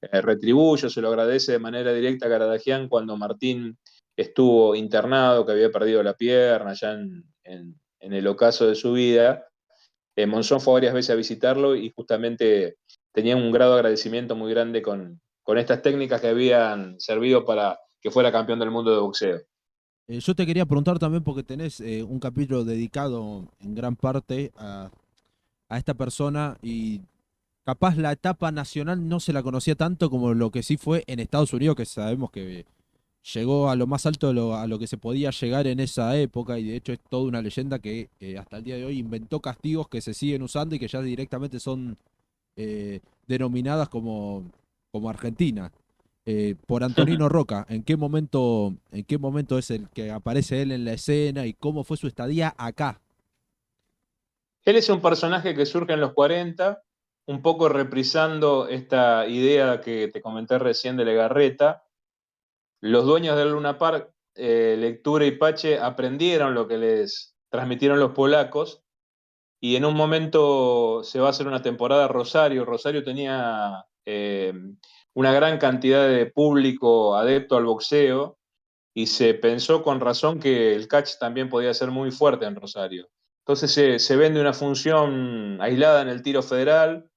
retribuye, se lo agradece de manera directa a Caradagian cuando Martín estuvo internado, que había perdido la pierna ya en el ocaso de su vida. Monzón fue varias veces a visitarlo y justamente tenía un grado de agradecimiento muy grande con estas técnicas que habían servido para que fuera campeón del mundo de boxeo. Yo te quería preguntar también porque tenés un capítulo dedicado en gran parte a esta persona y capaz la etapa nacional no se la conocía tanto como lo que sí fue en Estados Unidos, que sabemos que llegó a lo más alto a lo que se podía llegar en esa época y de hecho es toda una leyenda que hasta el día de hoy inventó castigos que se siguen usando y que ya directamente son denominadas como Argentina. Por Antonino Roca, en qué momento es el que aparece él en la escena y cómo fue su estadía acá? Él es un personaje que surge en los 40, un poco reprisando esta idea que te comenté recién de Legarreta. Los dueños del Luna Park, Lectura y Pache, aprendieron lo que les transmitieron los polacos, y en un momento se va a hacer una temporada a Rosario. Rosario tenía una gran cantidad de público adepto al boxeo, y se pensó con razón que el catch también podía ser muy fuerte en Rosario. Entonces se vende una función aislada en el tiro federal,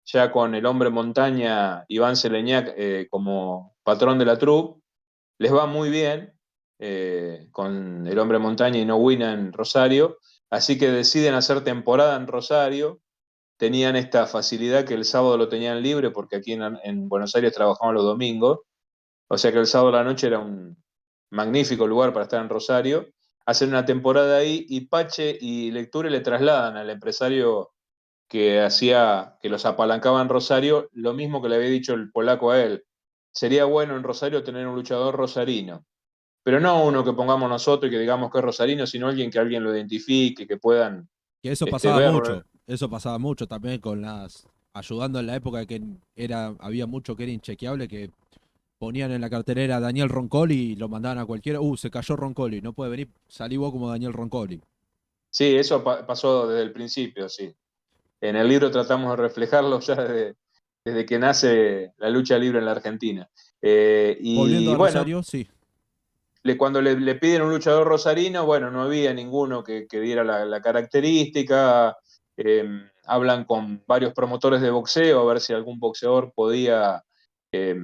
ya con el hombre montaña Iván Seleñac como patrón de la troupe. Les va muy bien con el hombre montaña y no Wina en Rosario, así que deciden hacer temporada en Rosario. Tenían esta facilidad que el sábado lo tenían libre porque aquí en Buenos Aires trabajaban los domingos, o sea que el sábado a la noche era un magnífico lugar para estar en Rosario. Hacen una temporada ahí y Pache y Lecture le trasladan al empresario que los apalancaba en Rosario, lo mismo que le había dicho el polaco a él. Sería bueno en Rosario tener un luchador rosarino, pero no uno que pongamos nosotros y que digamos que es rosarino, sino alguien que alguien lo identifique, que puedan Que verlo. eso pasaba mucho también con ayudando en la época que había mucho que era inchequeable, que ponían en la cartelera Daniel Roncoli y lo mandaban a cualquiera, se cayó Roncoli, no puede venir, salí vos como Daniel Roncoli. Sí, eso pasó desde el principio, sí. En el libro tratamos de reflejarlo ya desde que nace la lucha libre en la Argentina. Volviendo Y a bueno, Rosario, sí. cuando le piden un luchador rosarino, bueno, no había ninguno que diera la característica. Hablan con varios promotores de boxeo a ver si algún boxeador podía eh,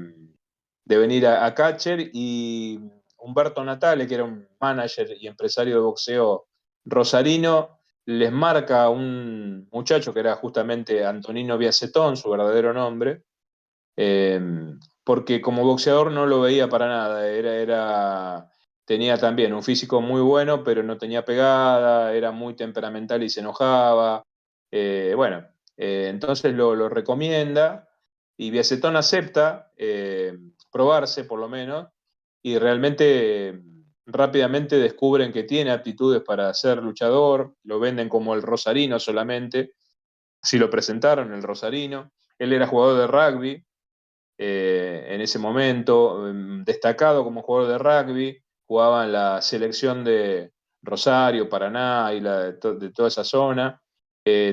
devenir a catcher, y Humberto Natale, que era un manager y empresario de boxeo rosarino, les marca a un muchacho que era justamente Antonino Biacetón, su verdadero nombre, eh, porque como boxeador no lo veía para nada. Tenía también un físico muy bueno, pero no tenía pegada, era muy temperamental y se enojaba. Bueno, entonces lo recomienda, y Biacetón acepta probarse por lo menos, y realmente rápidamente descubren que tiene aptitudes para ser luchador, lo venden como el rosarino solamente, sí lo presentaron, el rosarino. Él era jugador de rugby en ese momento, destacado como jugador de rugby, jugaba en la selección de Rosario, Paraná y de toda esa zona.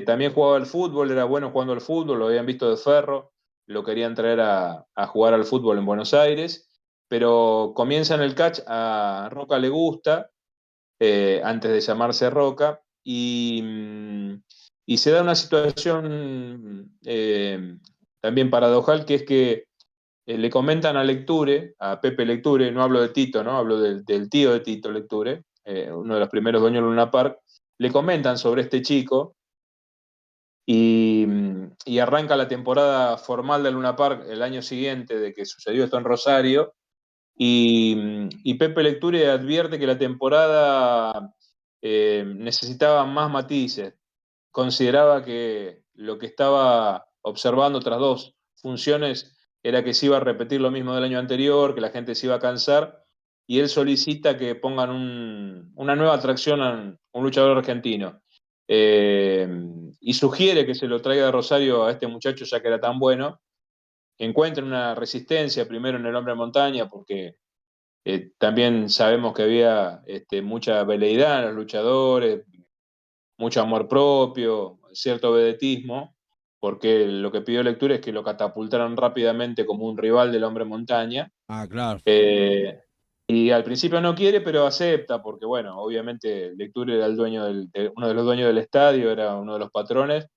También jugaba al fútbol, era bueno jugando al fútbol, lo habían visto de Ferro, lo querían traer a jugar al fútbol en Buenos Aires, pero comienza en el catch, a Roca le gusta, antes de llamarse Roca, y se da una situación también paradojal, que es que le comentan a Lecture, a Pepe Lecture, no hablo de Tito, ¿no? Hablo del tío de Tito Lecture, uno de los primeros dueños de Luna Park, le comentan sobre este chico y, y arranca la temporada formal de Luna Park el año siguiente de que sucedió esto en Rosario, y Pepe Lecture advierte que la temporada necesitaba más matices. Consideraba que lo que estaba observando tras dos funciones era que se iba a repetir lo mismo del año anterior, que la gente se iba a cansar, y él solicita que pongan una nueva atracción a un luchador argentino. Eh, y sugiere que se lo traiga de Rosario a este muchacho, ya que era tan bueno, que encuentren una resistencia primero en el hombre de montaña, porque también sabemos que había mucha veleidad en los luchadores, mucho amor propio, cierto vedetismo, porque lo que pidió Lectura es que lo catapultaran rápidamente como un rival del hombre montaña. Ah, claro. Eh, y al principio no quiere, pero acepta, porque bueno, obviamente Lectura era el dueño uno de los dueños del estadio, era uno de los patrones,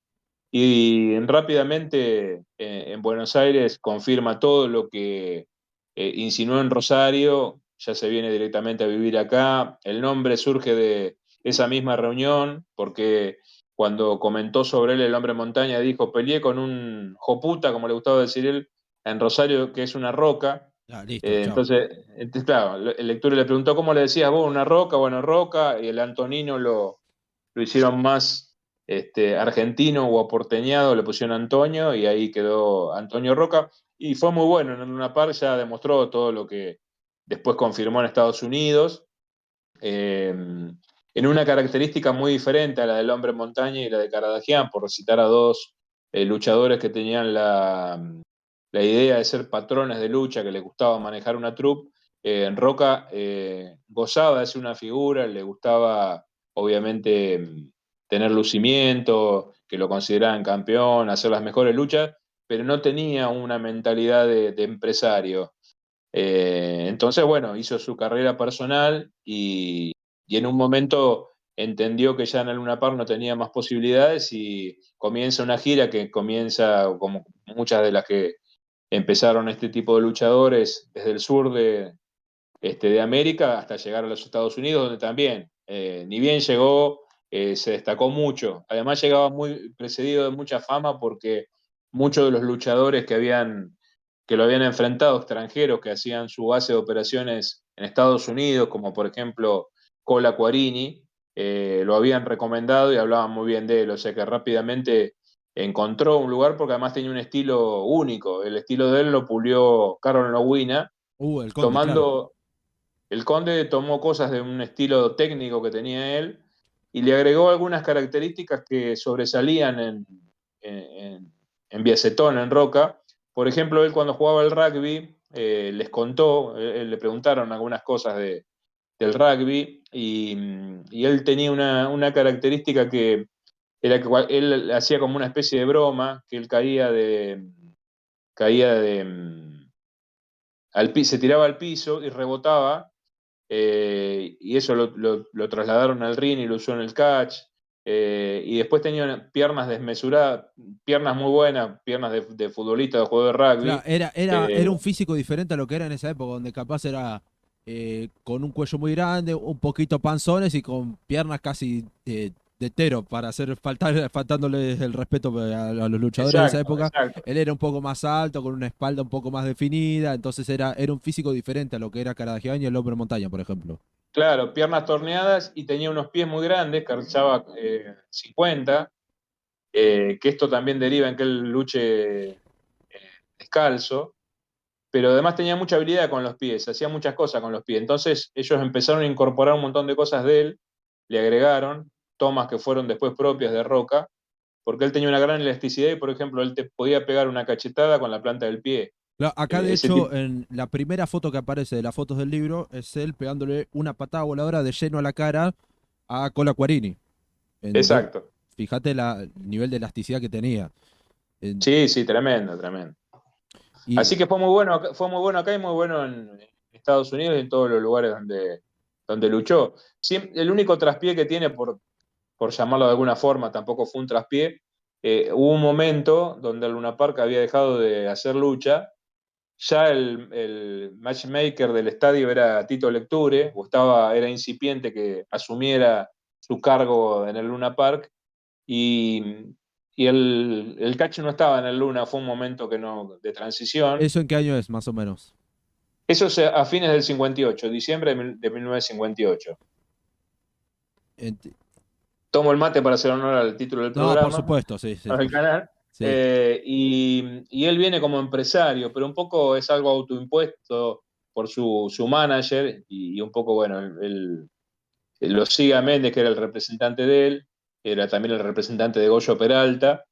y rápidamente en Buenos Aires confirma todo lo que insinuó en Rosario, ya se viene directamente a vivir acá. El nombre surge de esa misma reunión, porque cuando comentó sobre él el hombre montaña, dijo, peleé con un joputa, como le gustaba decir él, en Rosario, que es una roca. Ah, listo, chao. Entonces, claro, el lector le preguntó, ¿cómo le decías vos una roca? Bueno, roca, y el Antonino lo hicieron más argentino o aporteñado, le pusieron Antonio y ahí quedó Antonio Roca. Y fue muy bueno, en Luna Park ya demostró todo lo que después confirmó en Estados Unidos, eh, en una característica muy diferente a la del hombre montaña y la de Caradagian, por citar a dos luchadores que tenían la idea de ser patrones de lucha, que les gustaba manejar una troupe. En Roca gozaba de ser una figura, le gustaba obviamente tener lucimiento, que lo consideraban campeón, hacer las mejores luchas, pero no tenía una mentalidad de empresario. Entonces, bueno, hizo su carrera personal y en un momento entendió que ya en el Luna Park no tenía más posibilidades y comienza una gira que comienza como muchas de las que empezaron este tipo de luchadores desde el sur de América hasta llegar a los Estados Unidos, donde también, ni bien llegó, se destacó mucho. Además llegaba muy precedido de mucha fama porque muchos de los luchadores que lo habían enfrentado, extranjeros que hacían su base de operaciones en Estados Unidos, como por ejemplo Cola Quarini, lo habían recomendado y hablaban muy bien de él, o sea que rápidamente encontró un lugar porque además tenía un estilo único. El estilo de él lo pulió Carol Nowina, El Conde, claro. tomando el Conde tomó cosas de un estilo técnico que tenía él y le agregó algunas características que sobresalían en Biacetón, en Roca. Por ejemplo, él cuando jugaba el rugby, les contó, le preguntaron algunas cosas del rugby y él tenía una característica que era que él hacía como una especie de broma, que él caía se tiraba al piso y rebotaba, y eso lo trasladaron al ring y lo usó en el catch. Y después tenía piernas desmesuradas, piernas muy buenas, piernas de futbolista, de jugador de Claro, rugby. era Eh, un físico diferente a lo que era en esa época, donde capaz era con un cuello muy grande, un poquito panzones y con piernas casi de tero para hacer faltándoles el respeto a los luchadores de esa exacto, época. exacto. Él era un poco más alto, con una espalda un poco más definida, entonces era un físico diferente a lo que era Caradagian y el hombre montaña, por ejemplo. Claro, piernas torneadas y tenía unos pies muy grandes, calzaba 50, que esto también deriva en que él luche descalzo, pero además tenía mucha habilidad con los pies, hacía muchas cosas con los pies. Entonces ellos empezaron a incorporar un montón de cosas de él, le agregaron tomas que fueron después propias de Roca, porque él tenía una gran elasticidad y, por ejemplo, él te podía pegar una cachetada con la planta del pie. Acá, de Ese hecho, tipo. en la primera foto que aparece de las fotos del libro, es él pegándole una patada voladora de lleno a la cara a Cola Quarini. Exacto. Fíjate el nivel de elasticidad que tenía. En- Sí, sí, tremendo, tremendo. y Así que fue muy bueno acá y muy bueno en Estados Unidos y en todos los lugares donde luchó. El único traspié que tiene, por llamarlo de alguna forma, tampoco fue un traspié. Hubo un momento donde el Luna Park había dejado de hacer lucha. Ya el matchmaker del estadio era Tito Lecture, era incipiente que asumiera su cargo en el Luna Park, y, y el Cacho no estaba en el Luna, fue un momento que no, de transición. ¿Eso en qué año es, más o menos? Eso es a fines del 58, diciembre de 1958. Ent- Tomo el mate para hacer honor al título del no, por programa, supuesto, sí, sí. al canal. Sí. Y él viene como empresario, pero un poco es algo autoimpuesto por su manager y un poco, bueno, lo sigue a Méndez, que era el representante de él, era también el representante de Goyo Peralta,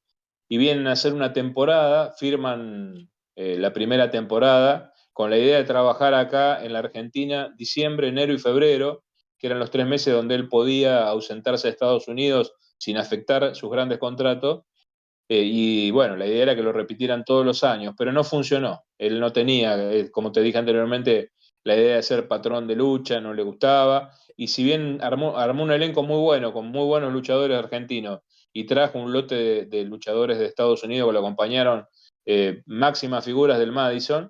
y vienen a hacer una temporada, firman la primera temporada con la idea de trabajar acá en la Argentina diciembre, enero y febrero, que eran los 3 meses donde él podía ausentarse de Estados Unidos sin afectar sus grandes contratos. Y bueno, la idea era que lo repitieran todos los años, pero no funcionó. Él no tenía, como te dije anteriormente, la idea de ser patrón de lucha, no le gustaba. Y si bien armó un elenco muy bueno, con muy buenos luchadores argentinos, y trajo un lote de luchadores de Estados Unidos que lo acompañaron, máximas figuras del Madison,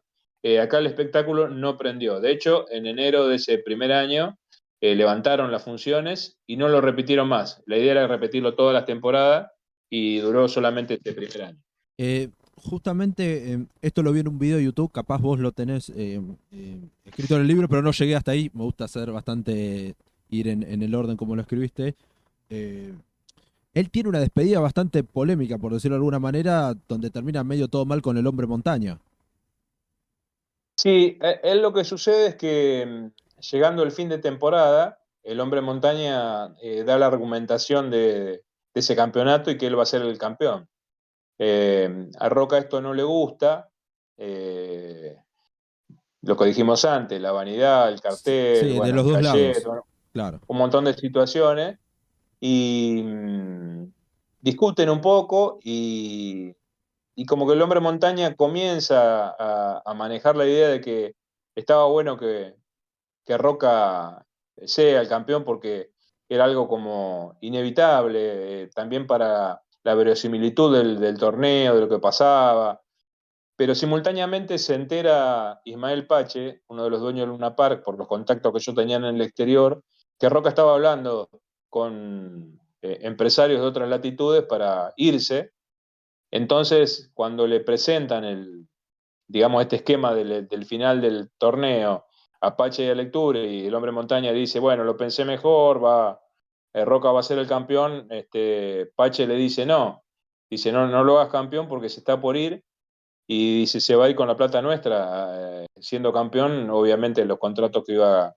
acá el espectáculo no prendió. De hecho, en enero de ese primer año, levantaron las funciones y no lo repitieron más. La idea era repetirlo todas las temporadas y duró solamente este primer año. Justamente esto lo vi en un video de YouTube, capaz vos lo tenés escrito en el libro, pero no llegué hasta ahí. Me gusta hacer bastante, ir en el orden como lo escribiste. Eh, Él tiene una despedida bastante polémica, por decirlo de alguna manera, donde termina medio todo mal con el hombre montaña. Sí, él lo que sucede es que llegando el fin de temporada, el hombre montaña da la argumentación de ese campeonato y que él va a ser el campeón. A Roca esto no le gusta, eh, lo que dijimos antes, la vanidad, el cartel, Sí, de bueno, los el dos cachet, lados, bueno, claro. un montón de situaciones, y discuten un poco y como que el hombre montaña comienza a manejar la idea de que estaba bueno que Roca sea el campeón porque era algo como inevitable, también para la verosimilitud del torneo, de lo que pasaba. Pero simultáneamente se entera Ismael Pache, uno de los dueños de Luna Park, por los contactos que yo tenía en el exterior, que Roca estaba hablando con empresarios de otras latitudes para irse. Entonces, cuando le presentan digamos, este esquema del final del torneo, Apache y a Lectura, y el hombre montaña dice, bueno, lo pensé mejor, Roca va a ser el campeón, Pache le dice, no, no lo hagas campeón porque se está por ir, y dice, se va a ir con la plata nuestra, siendo campeón, obviamente los contratos que iba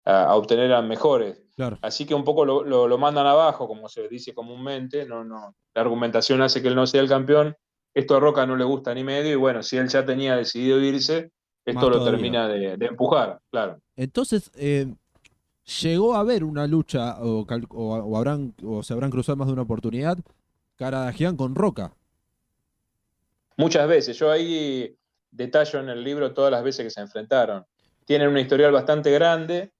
a obtener eran mejores. Claro. Así que un poco lo mandan abajo, como se dice comúnmente, la argumentación hace que él no sea el campeón, esto a Roca no le gusta ni medio, y bueno, si él ya tenía decidido irse, esto Más lo todavía. termina de empujar, claro. Entonces, llegó a haber una lucha, o se habrán cruzado más de una oportunidad, Caradagian con Roca. Muchas veces, yo ahí detallo en el libro todas las veces que se enfrentaron. Tienen una historial bastante grande,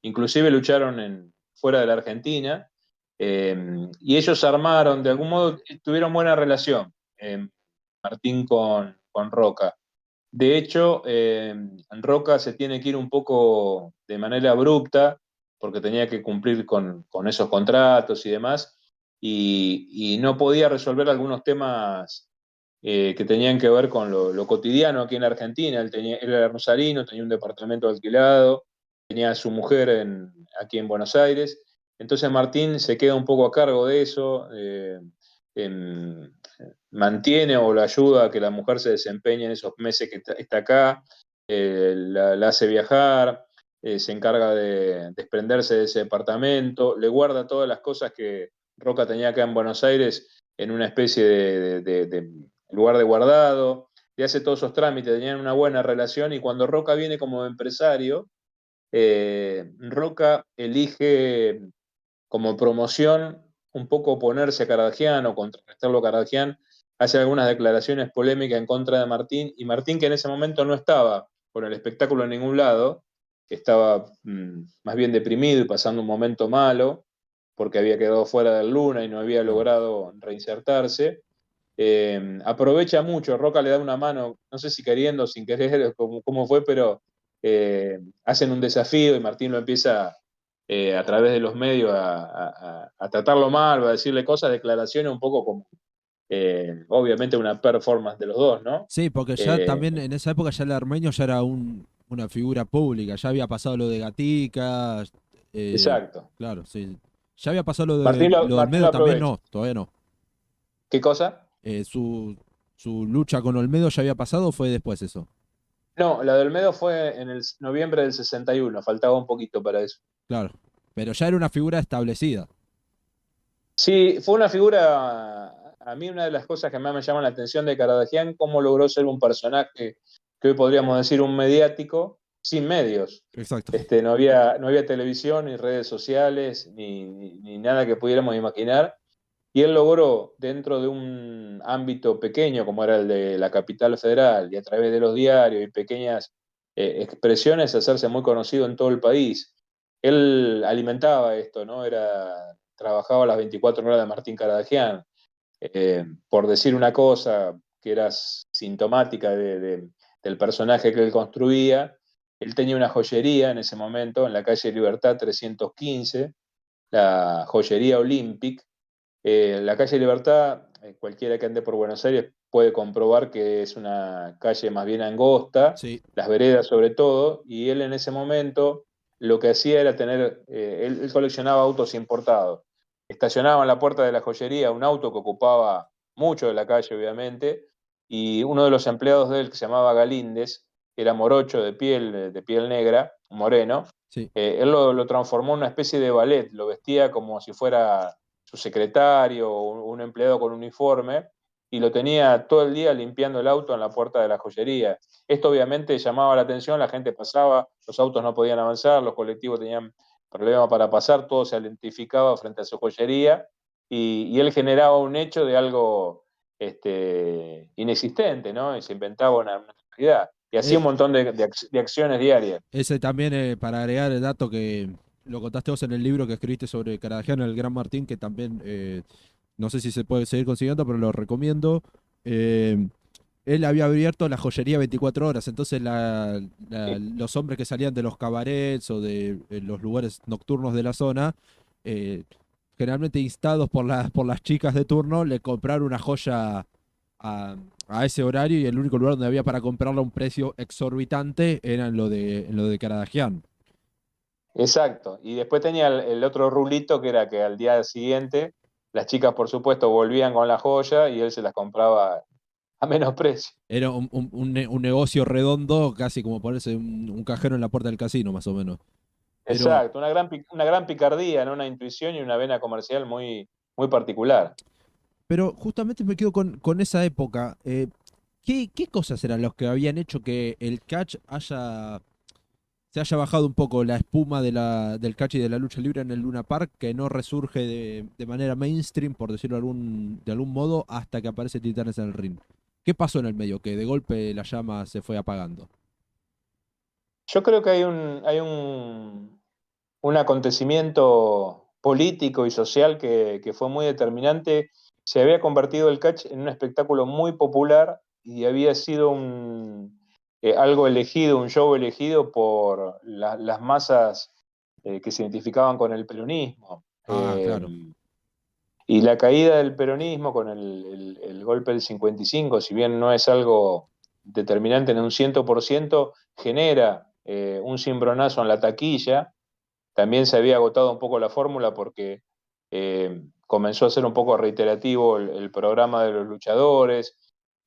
inclusive lucharon fuera de la Argentina, y ellos armaron, de algún modo, tuvieron buena relación, Martín con Roca. De hecho, Roca se tiene que ir un poco de manera abrupta porque tenía que cumplir con esos contratos y demás, y no podía resolver algunos temas que tenían que ver con lo cotidiano aquí en Argentina. Él era rosarino, tenía un departamento alquilado, tenía a su mujer aquí en Buenos Aires. Entonces Martín se queda un poco a cargo de eso, mantiene o la ayuda a que la mujer se desempeñe en esos meses que está acá, la hace viajar, se encarga de desprenderse de ese departamento, le guarda todas las cosas Roca tenía acá en Buenos Aires en una especie de lugar de guardado, y hace todos esos trámites, tenían una buena relación, y cuando Roca viene como empresario, Roca elige como promoción un poco oponerse a Cardagian o contrarrestarlo a Cardagian, hace algunas declaraciones polémicas en contra de Martín, y Martín, que en ese momento no estaba con el espectáculo en ningún lado, estaba más bien deprimido y pasando un momento malo, porque había quedado fuera del Luna y no había Claro. logrado reinsertarse. Aprovecha mucho, Roca le da una mano, no sé si queriendo o sin querer, cómo fue, pero hacen un desafío y Martín lo empieza a través de los medios a tratarlo mal, a decirle cosas, declaraciones un poco como, obviamente, una performance de los dos, ¿no? Sí, porque ya Eh, también en esa época ya el armenio ya era una figura pública, ya había pasado lo de Gatica, exacto. claro, sí. Ya había pasado lo de Martín Olmedo lo también, aprovecha. no, todavía no. ¿Qué cosa? Eh, su, su lucha con Olmedo ya había pasado o fue después eso. No, la de Olmedo fue en el noviembre del 61, faltaba un poquito para eso. Claro. Pero ya era una figura establecida. Sí, fue una figura, a mí una de las cosas que más me llaman la atención de Caradagian, cómo logró ser un personaje que hoy podríamos decir un mediático, sin medios. Exacto. No había televisión, ni redes sociales, ni nada que pudiéramos imaginar. Y él logró, dentro de un ámbito pequeño, como era el de la capital federal, y a través de los diarios y pequeñas expresiones, hacerse muy conocido en todo el país. Él alimentaba esto, ¿no? Trabajaba las 24 horas de Martín Caradagian. Por decir una cosa que era sintomática del personaje que él construía, él tenía una joyería en ese momento en la calle Libertad 315, la joyería Olympic. La calle Libertad, cualquiera que ande por Buenos Aires puede comprobar que es una calle más bien angosta, Sí. las veredas sobre todo, y él en ese momento lo que hacía era él coleccionaba autos importados. Estacionaba en la puerta de la joyería un auto que ocupaba mucho de la calle, obviamente, y uno de los empleados de él, que se llamaba Galíndez, era morocho de piel negra, moreno, Sí. él lo transformó en una especie de ballet, lo vestía como si fuera su secretario o un empleado con uniforme, y lo tenía todo el día limpiando el auto en la puerta de la joyería. Esto obviamente llamaba la atención, la gente pasaba, los autos no podían avanzar, los colectivos tenían problemas para pasar, todo se identificaba frente a su joyería, y él generaba un hecho de algo inexistente, ¿no? Y se inventaba una realidad. Y hacía Eh, un montón de acciones diarias. Ese también, para agregar el dato que lo contaste vos en el libro que escribiste sobre Caradagian, el Gran Martín, que también no sé si se puede seguir consiguiendo, pero lo recomiendo. Eh, Él había abierto la joyería 24 horas, entonces los hombres que salían de los cabarets o de los lugares nocturnos de la zona, eh, generalmente instados por las chicas de turno, le compraron una joya a ese horario y el único lugar donde había para comprarla a un precio exorbitante era en lo de Caradagian. Exacto. Y después tenía el otro rulito que era que al día siguiente las chicas, por supuesto, volvían con la joya y él se las compraba a menos precio. Era un negocio redondo, casi como ponerse un cajero en la puerta del casino, más o menos. Pero Exacto, una gran picardía, ¿no? Una intuición y una vena comercial muy, muy particular. Pero justamente me quedo con esa época. ¿Qué cosas eran los que habían hecho que el catch se haya bajado un poco la espuma del catch y de la lucha libre en el Luna Park, que no resurge de manera mainstream, por decirlo de algún modo, hasta que aparece Titanes en el ring? ¿Qué pasó en el medio? Que de golpe la llama se fue apagando. Yo creo que hay un acontecimiento político y social que fue muy determinante. Se había convertido el catch en un espectáculo muy popular y había sido algo elegido, un show elegido por las masas que se identificaban con el peronismo. Ah, claro. Y la caída del peronismo con el golpe del 55, si bien no es algo determinante en un 100%, genera un cimbronazo en la taquilla. También se había agotado un poco la fórmula porque comenzó a ser un poco reiterativo el programa de los luchadores.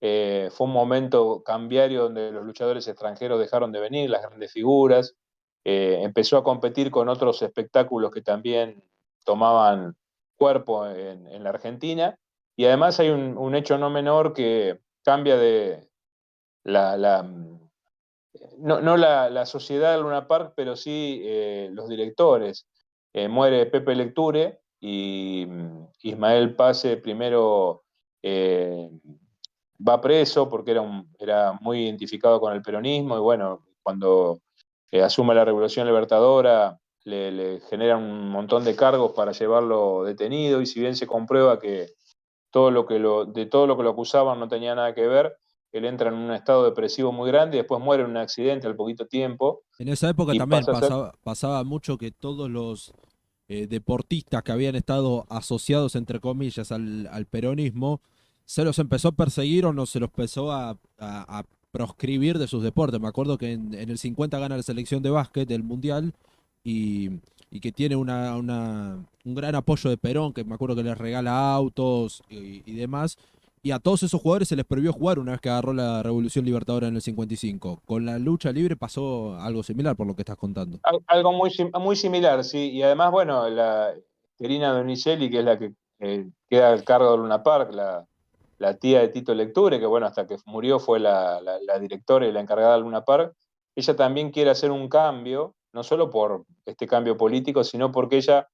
Fue un momento cambiario donde los luchadores extranjeros dejaron de venir, las grandes figuras. Empezó a competir con otros espectáculos que también tomaban cuerpo en la Argentina. Y además hay un hecho no menor que cambia de no la sociedad de Luna Park, pero sí los directores. Muere Pepe Lecture y Ismael Pase primero eh, va preso porque era muy identificado con el peronismo y bueno, cuando asume la Revolución Libertadora le generan un montón de cargos para llevarlo detenido y si bien se comprueba que de todo lo que lo acusaban no tenía nada que ver, él entra en un estado depresivo muy grande y después muere en un accidente al poquito tiempo En esa época y también pasa a ser. pasaba mucho que todos los deportistas que habían estado asociados, entre comillas, al peronismo, se los empezó a perseguir o no se los empezó a proscribir de sus deportes. Me acuerdo que en el 50 gana la selección de básquet del Mundial y, y que tiene un gran apoyo de Perón, que me acuerdo que les regala autos y demás. Y a todos esos jugadores se les prohibió jugar una vez que agarró la Revolución Libertadora en el 55. Con la lucha libre pasó algo similar por lo que estás contando. Algo muy similar, sí. Y además, bueno, la Querina Donizelli, que es la que queda al cargo de Luna Park, la tía de Tito Lecture, que bueno, hasta que murió fue la directora y la encargada de Luna Park, ella también quiere hacer un cambio, no solo por este cambio político, sino porque ella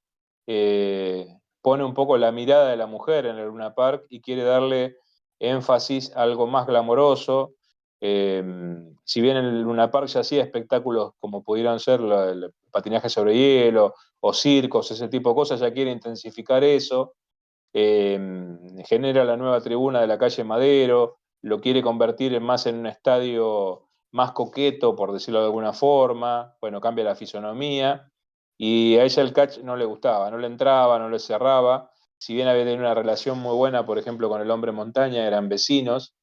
pone un poco la mirada de la mujer en el Luna Park y quiere darle énfasis a algo más glamoroso. Si bien en el Luna Park ya hacía espectáculos como pudieran ser el patinaje sobre hielo o circos, ese tipo de cosas, ya quiere intensificar eso. eh, Genera la nueva tribuna de la calle Madero, lo quiere convertir más en un estadio más coqueto, por decirlo de alguna forma, bueno, cambia la fisonomía, y a ella el catch no le gustaba, no le entraba, no le cerraba, si bien había tenido una relación muy buena, por ejemplo, con el hombre montaña, eran vecinos,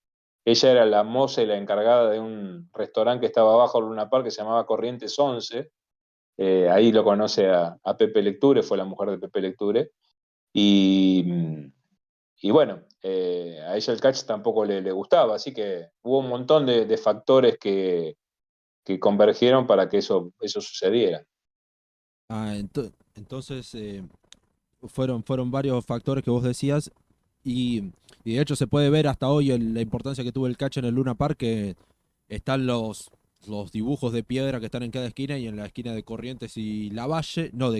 ella era la moza y la encargada de un restaurante que estaba abajo de Luna Park que se llamaba Corrientes 11, ahí lo conoce a Pepe Lecture, fue la mujer de Pepe Lecture, y, y bueno, a ella el catch tampoco le gustaba, así que hubo un montón de factores que convergieron para que eso sucediera. Entonces, fueron varios factores que vos decías y de hecho se puede ver hasta hoy la importancia que tuvo el catch en el Luna Park, que están los dibujos de piedra que están en cada esquina y en la esquina de Corrientes y Lavalle, no,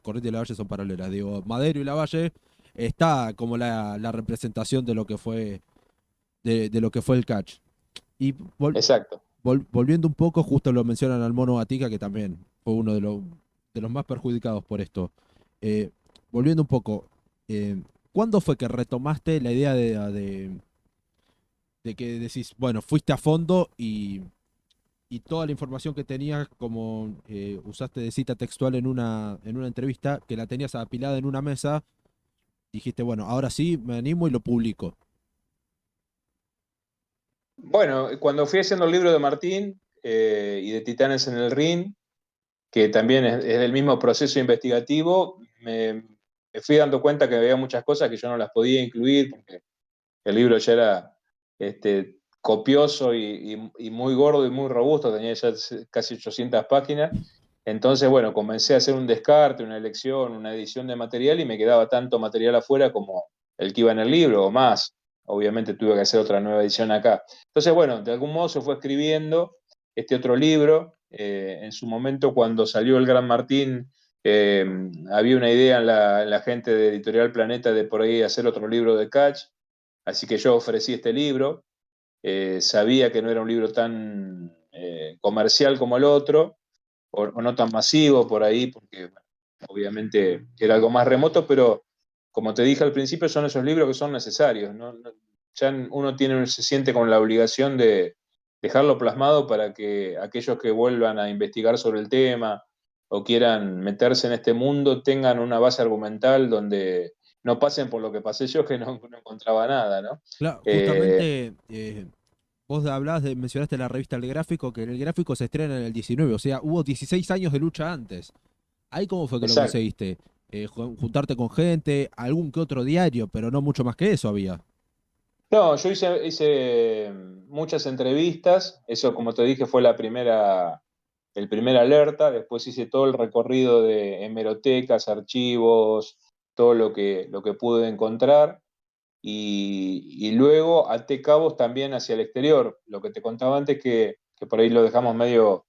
Corrientes y Lavalle son paralelas, digo, Madero y Lavalle, está como la representación de lo que fue, de lo que fue el catch. Y Exacto. volviendo un poco, justo lo mencionan al Mono Gatica, que también fue uno de los más perjudicados por esto. Eh, Volviendo un poco, ¿cuándo fue que retomaste la idea de que decís, bueno, fuiste a fondo y toda la información que tenías, como usaste de cita textual en una entrevista, que la tenías apilada en una mesa, dijiste, bueno, ahora sí me animo y lo publico? Bueno, cuando fui haciendo el libro de Martín y de Titanes en el Ring, que también es del mismo proceso investigativo, me fui dando cuenta que había muchas cosas que yo no las podía incluir, porque el libro ya era copioso y muy gordo y muy robusto, tenía ya casi 800 páginas. Entonces, bueno, comencé a hacer un descarte, una elección, una edición de material y me quedaba tanto material afuera como el que iba en el libro o más. Obviamente tuve que hacer otra nueva edición acá. Entonces, bueno, de algún modo se fue escribiendo este otro libro. En su momento, cuando salió el Gran Martín, eh, había una idea en la gente de Editorial Planeta de por ahí hacer otro libro de Catch. Así que yo ofrecí este libro, sabía que no era un libro tan comercial como el otro, o no tan masivo por ahí, porque bueno, obviamente era algo más remoto, pero como te dije al principio, son esos libros que son necesarios. Ya uno se siente con la obligación de dejarlo plasmado para que aquellos que vuelvan a investigar sobre el tema o quieran meterse en este mundo tengan una base argumental donde no pasen por lo que pasé yo, que no encontraba nada, ¿no? Claro, Eh, justamente vos mencionaste la revista El Gráfico, que el Gráfico se estrena en el 19, o sea, hubo 16 años de lucha antes. ¿Ahí cómo fue que lo exacto. conseguiste? Juntarte con gente, algún que otro diario, pero no mucho más que eso había. No, yo hice muchas entrevistas, eso como te dije fue el primer alerta, después hice todo el recorrido de hemerotecas, archivos, todo lo que pude encontrar. Y luego até cabos también hacia el exterior. Lo que te contaba antes, que por ahí lo dejamos medio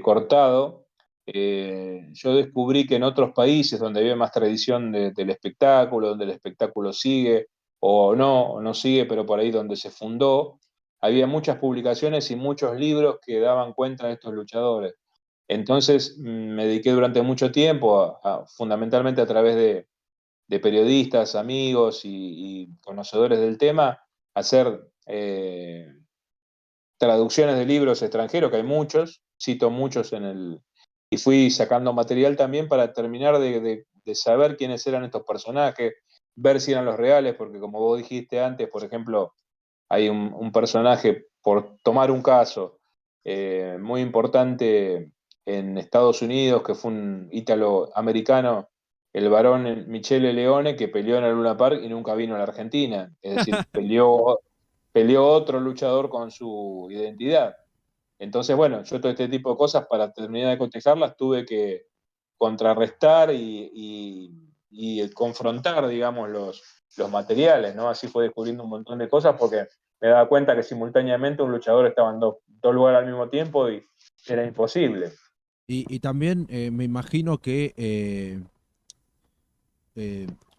cortado. Yo descubrí que en otros países donde había más tradición del espectáculo, donde el espectáculo sigue o no sigue, pero por ahí donde se fundó, había muchas publicaciones y muchos libros que daban cuenta de estos luchadores. Entonces me dediqué durante mucho tiempo, fundamentalmente a través de periodistas, amigos y conocedores del tema, a hacer traducciones de libros extranjeros, que hay muchos, cito muchos y fui sacando material también para terminar de saber quiénes eran estos personajes, ver si eran los reales, porque como vos dijiste antes, por ejemplo, hay un personaje, por tomar un caso, muy importante en Estados Unidos, que fue un ítalo-americano, el varón Michele Leone, que peleó en el Luna Park y nunca vino a la Argentina. Es decir, peleó otro luchador con su identidad. Entonces, bueno, yo todo este tipo de cosas, para terminar de cotejarlas, tuve que contrarrestar y confrontar, digamos, los materiales, ¿no? Así fue descubriendo un montón de cosas porque me daba cuenta que simultáneamente un luchador estaba en dos lugares al mismo tiempo y era imposible. Y también me imagino que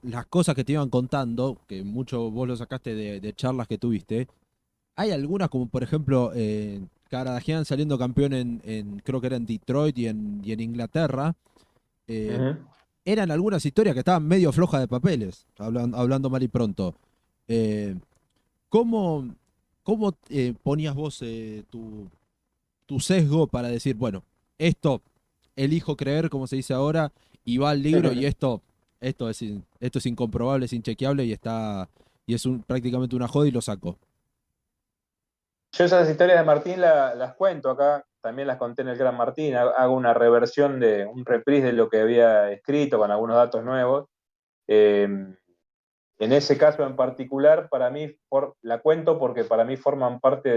las cosas que te iban contando, que mucho vos lo sacaste de charlas que tuviste, hay algunas como por ejemplo Karadagian saliendo campeón creo que era en Detroit y en Inglaterra, eh, Ujú. eran algunas historias que estaban medio flojas de papeles, hablando mal y pronto. Eh, ¿Cómo, cómo ponías vos tu sesgo para decir, bueno, esto elijo creer, como se dice ahora, y va al libro y esto es incomprobable, es inchequeable y es prácticamente una joda y lo saco? Yo esas historias de Martín las cuento acá, también las conté en el Gran Martín, hago una reversión un reprise de lo que había escrito con algunos datos nuevos. Eh, en ese caso en particular, para mí, la cuento porque para mí forman parte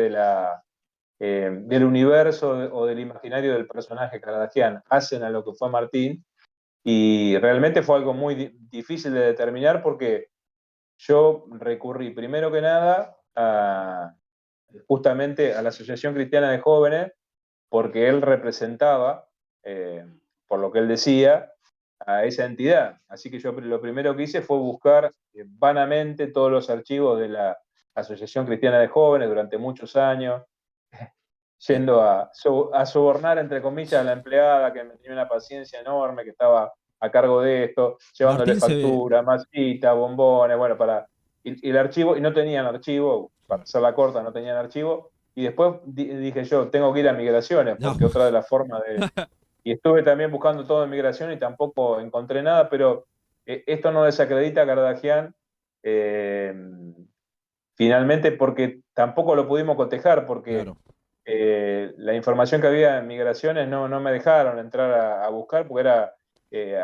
del universo o del imaginario del personaje Kardashian, hacen a lo que fue Martín, y realmente fue algo muy difícil de determinar porque yo recurrí primero que nada justamente a la Asociación Cristiana de Jóvenes, porque él representaba, por lo que él decía, a esa entidad. Así que yo lo primero que hice fue buscar vanamente todos los archivos de la Asociación Cristiana de Jóvenes durante muchos años, Eh, yendo a sobornar, entre comillas, a la empleada que me tenía una paciencia enorme, que estaba a cargo de esto, llevándole Martín se, factura, masita, bombones, bueno, y el archivo, y no tenían archivo, para hacerla corta, no tenían archivo, y después dije yo, tengo que ir a migraciones, no, porque otra de las formas y estuve también buscando todo en migración y tampoco encontré nada, pero esto no desacredita a Cardagian, eh, finalmente, porque tampoco lo pudimos cotejar, porque claro. la información que había en migraciones no me dejaron entrar a buscar, porque era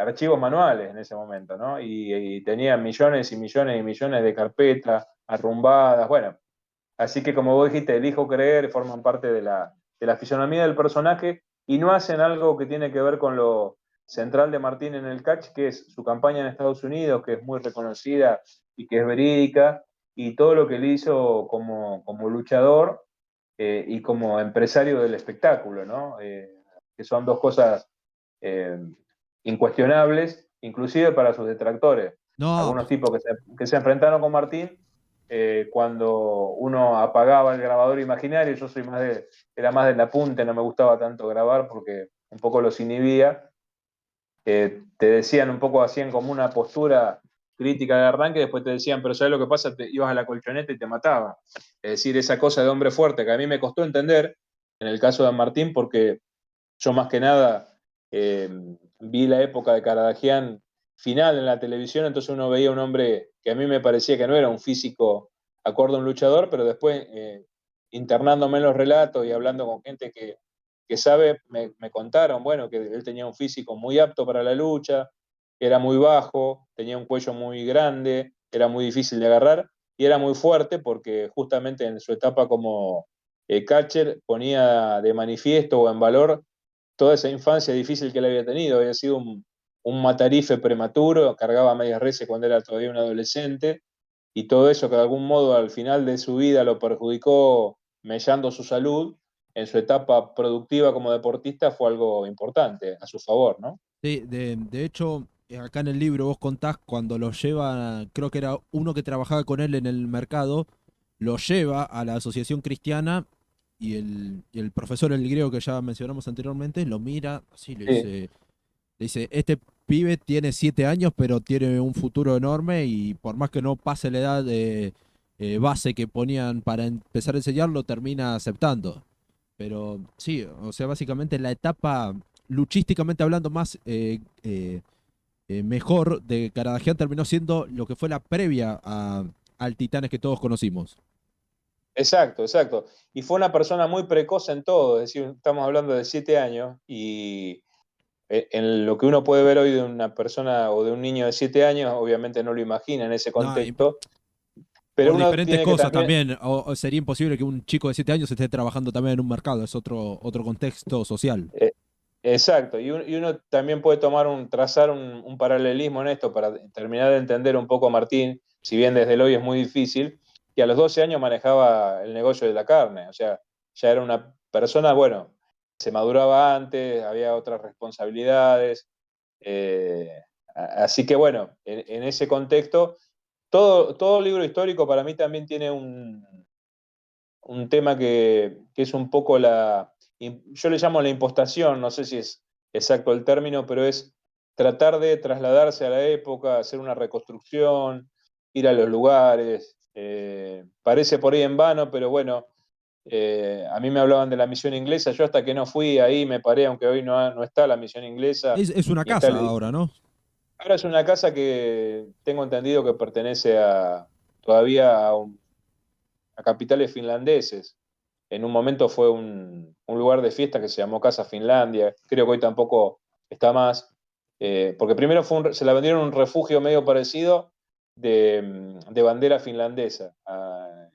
archivos manuales en ese momento, ¿no? Y tenía millones y millones y millones de carpetas arrumbadas, bueno. Así que como vos dijiste, elijo creer, forman parte de la fisonomía del personaje y no hacen algo que tiene que ver con lo central de Martín en el catch, que es su campaña en Estados Unidos, que es muy reconocida y que es verídica, y todo lo que él hizo como luchador y como empresario del espectáculo, ¿no? Que son dos cosas eh, incuestionables, inclusive para sus detractores. No, Algunos tipos que se enfrentaron con Martín cuando uno apagaba el grabador imaginario, yo era más del apunte, no me gustaba tanto grabar porque un poco los inhibía, te decían un poco, hacían como una postura crítica de arranque, después te decían, pero ¿sabes lo que pasa? Te ibas a la colchoneta y te mataba. Es decir, esa cosa de hombre fuerte que a mí me costó entender en el caso de Martín, porque yo más que nada eh, vi la época de Caradagian final en la televisión, entonces uno veía un hombre que a mí me parecía que no era un físico acorde a un luchador, pero después internándome en los relatos y hablando con gente que sabe, me contaron, bueno, que él tenía un físico muy apto para la lucha, era muy bajo, tenía un cuello muy grande, era muy difícil de agarrar y era muy fuerte porque justamente en su etapa como catcher ponía de manifiesto o en valor toda esa infancia difícil que él había tenido. Había sido un matarife prematuro, cargaba medias reses cuando era todavía un adolescente, y todo eso que de algún modo al final de su vida lo perjudicó mellando su salud, en su etapa productiva como deportista fue algo importante a su favor, ¿no? Sí, de hecho, acá en el libro vos contás cuando lo lleva, creo que era uno que trabajaba con él en el mercado, lo lleva a la asociación cristiana y el profesor, el griego que ya mencionamos anteriormente, lo mira, así Sí, le dice, este pibe tiene 7 años, pero tiene un futuro enorme y por más que no pase la edad de base que ponían para empezar a enseñarlo, termina aceptando. Pero sí, o sea, básicamente la etapa, luchísticamente hablando, más mejor de Caradagian terminó siendo lo que fue la previa al Titanes que todos conocimos. exacto, exacto. Y fue una persona muy precoz en todo, es decir, estamos hablando de 7 años y en lo que uno puede ver hoy de una persona o de un niño de 7 años, obviamente no lo imagina en ese No, contexto, pero por uno diferentes tiene que cosas también, también. O sería imposible que un chico de 7 años esté trabajando también en un mercado, es otro contexto social. eh, exacto, y uno también puede trazar un paralelismo en esto para terminar de entender un poco a Martín, si bien desde el hoy es muy difícil, que a los 12 años manejaba el negocio de la carne, o sea, ya era una persona, bueno, se maduraba antes, había otras responsabilidades, así que bueno, en ese contexto, todo libro histórico para mí también tiene un tema que es un poco yo le llamo la impostación, no sé si es exacto el término, pero es tratar de trasladarse a la época, hacer una reconstrucción, ir a los lugares. Parece por ahí en vano, pero bueno, a mí me hablaban de la misión inglesa, yo hasta que no fui ahí me paré, aunque hoy no está la misión inglesa, Es una ni está casa el ahora, edificio. ¿no? Ahora es una casa que tengo entendido que pertenece todavía a capitales finlandeses. En un momento fue un lugar de fiesta que se llamó Casa Finlandia. Creo que hoy tampoco está más. Porque primero se la vendieron un refugio medio parecido de bandera finlandesa a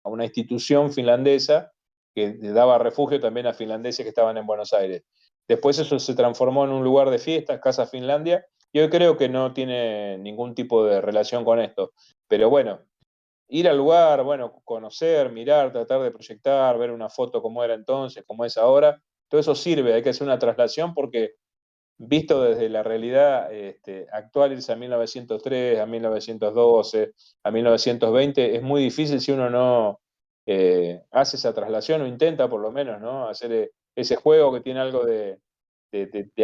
una institución finlandesa que daba refugio también a finlandeses que estaban en Buenos Aires. Después eso se transformó en un lugar de fiestas, Casa Finlandia, y hoy creo que no tiene ningún tipo de relación con esto. Pero bueno, ir al lugar, bueno, conocer, mirar, tratar de proyectar, ver una foto como era entonces, como es ahora, todo eso sirve, hay que hacer una traslación porque visto desde la realidad actual, irse a 1903, a 1912, a 1920, es muy difícil si uno no hace esa traslación o intenta por lo menos, ¿no? Hacer ese juego que tiene algo de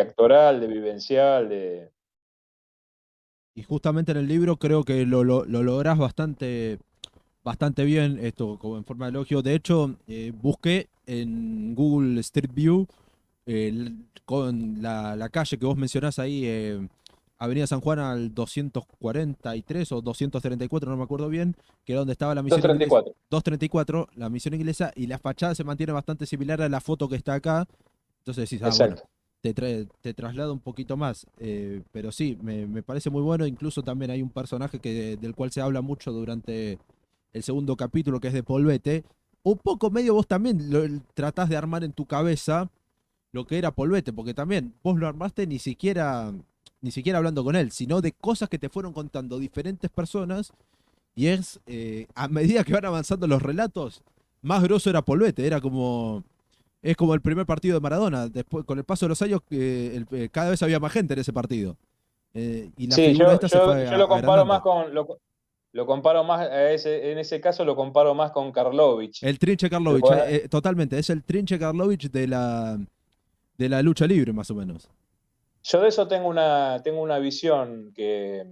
actoral, de vivencial, Y justamente en el libro creo que lo lográs bastante bien, esto como en forma de elogio. De hecho, busqué en Google Street View con la calle que vos mencionás ahí, Avenida San Juan al 243 o 234, no me acuerdo bien, que era donde estaba la misión inglesa. 234. 234, la misión inglesa, y la fachada se mantiene bastante similar a la foto que está acá. Entonces decís, ah, bueno, Exacto. te traslada un poquito más. Pero sí, me parece muy bueno. Incluso también hay un personaje del cual se habla mucho durante el segundo capítulo, que es de Polvete. Un poco medio vos también tratás de armar en tu cabeza lo que era Polvete, porque también vos lo armaste ni siquiera hablando con él, sino de cosas que te fueron contando diferentes personas. Y a medida que van avanzando los relatos, más grosso era Polvete. Es como el primer partido de Maradona. Después, con el paso de los años, cada vez había más gente en ese partido. Y la Sí, figura yo, esta se yo, fue yo lo comparo más agrandando. lo comparo más en ese caso lo comparo más con Karlovich. El Trinche Karlovich, totalmente, es el Trinche Karlovich de la lucha libre, más o menos. Yo de eso tengo una visión que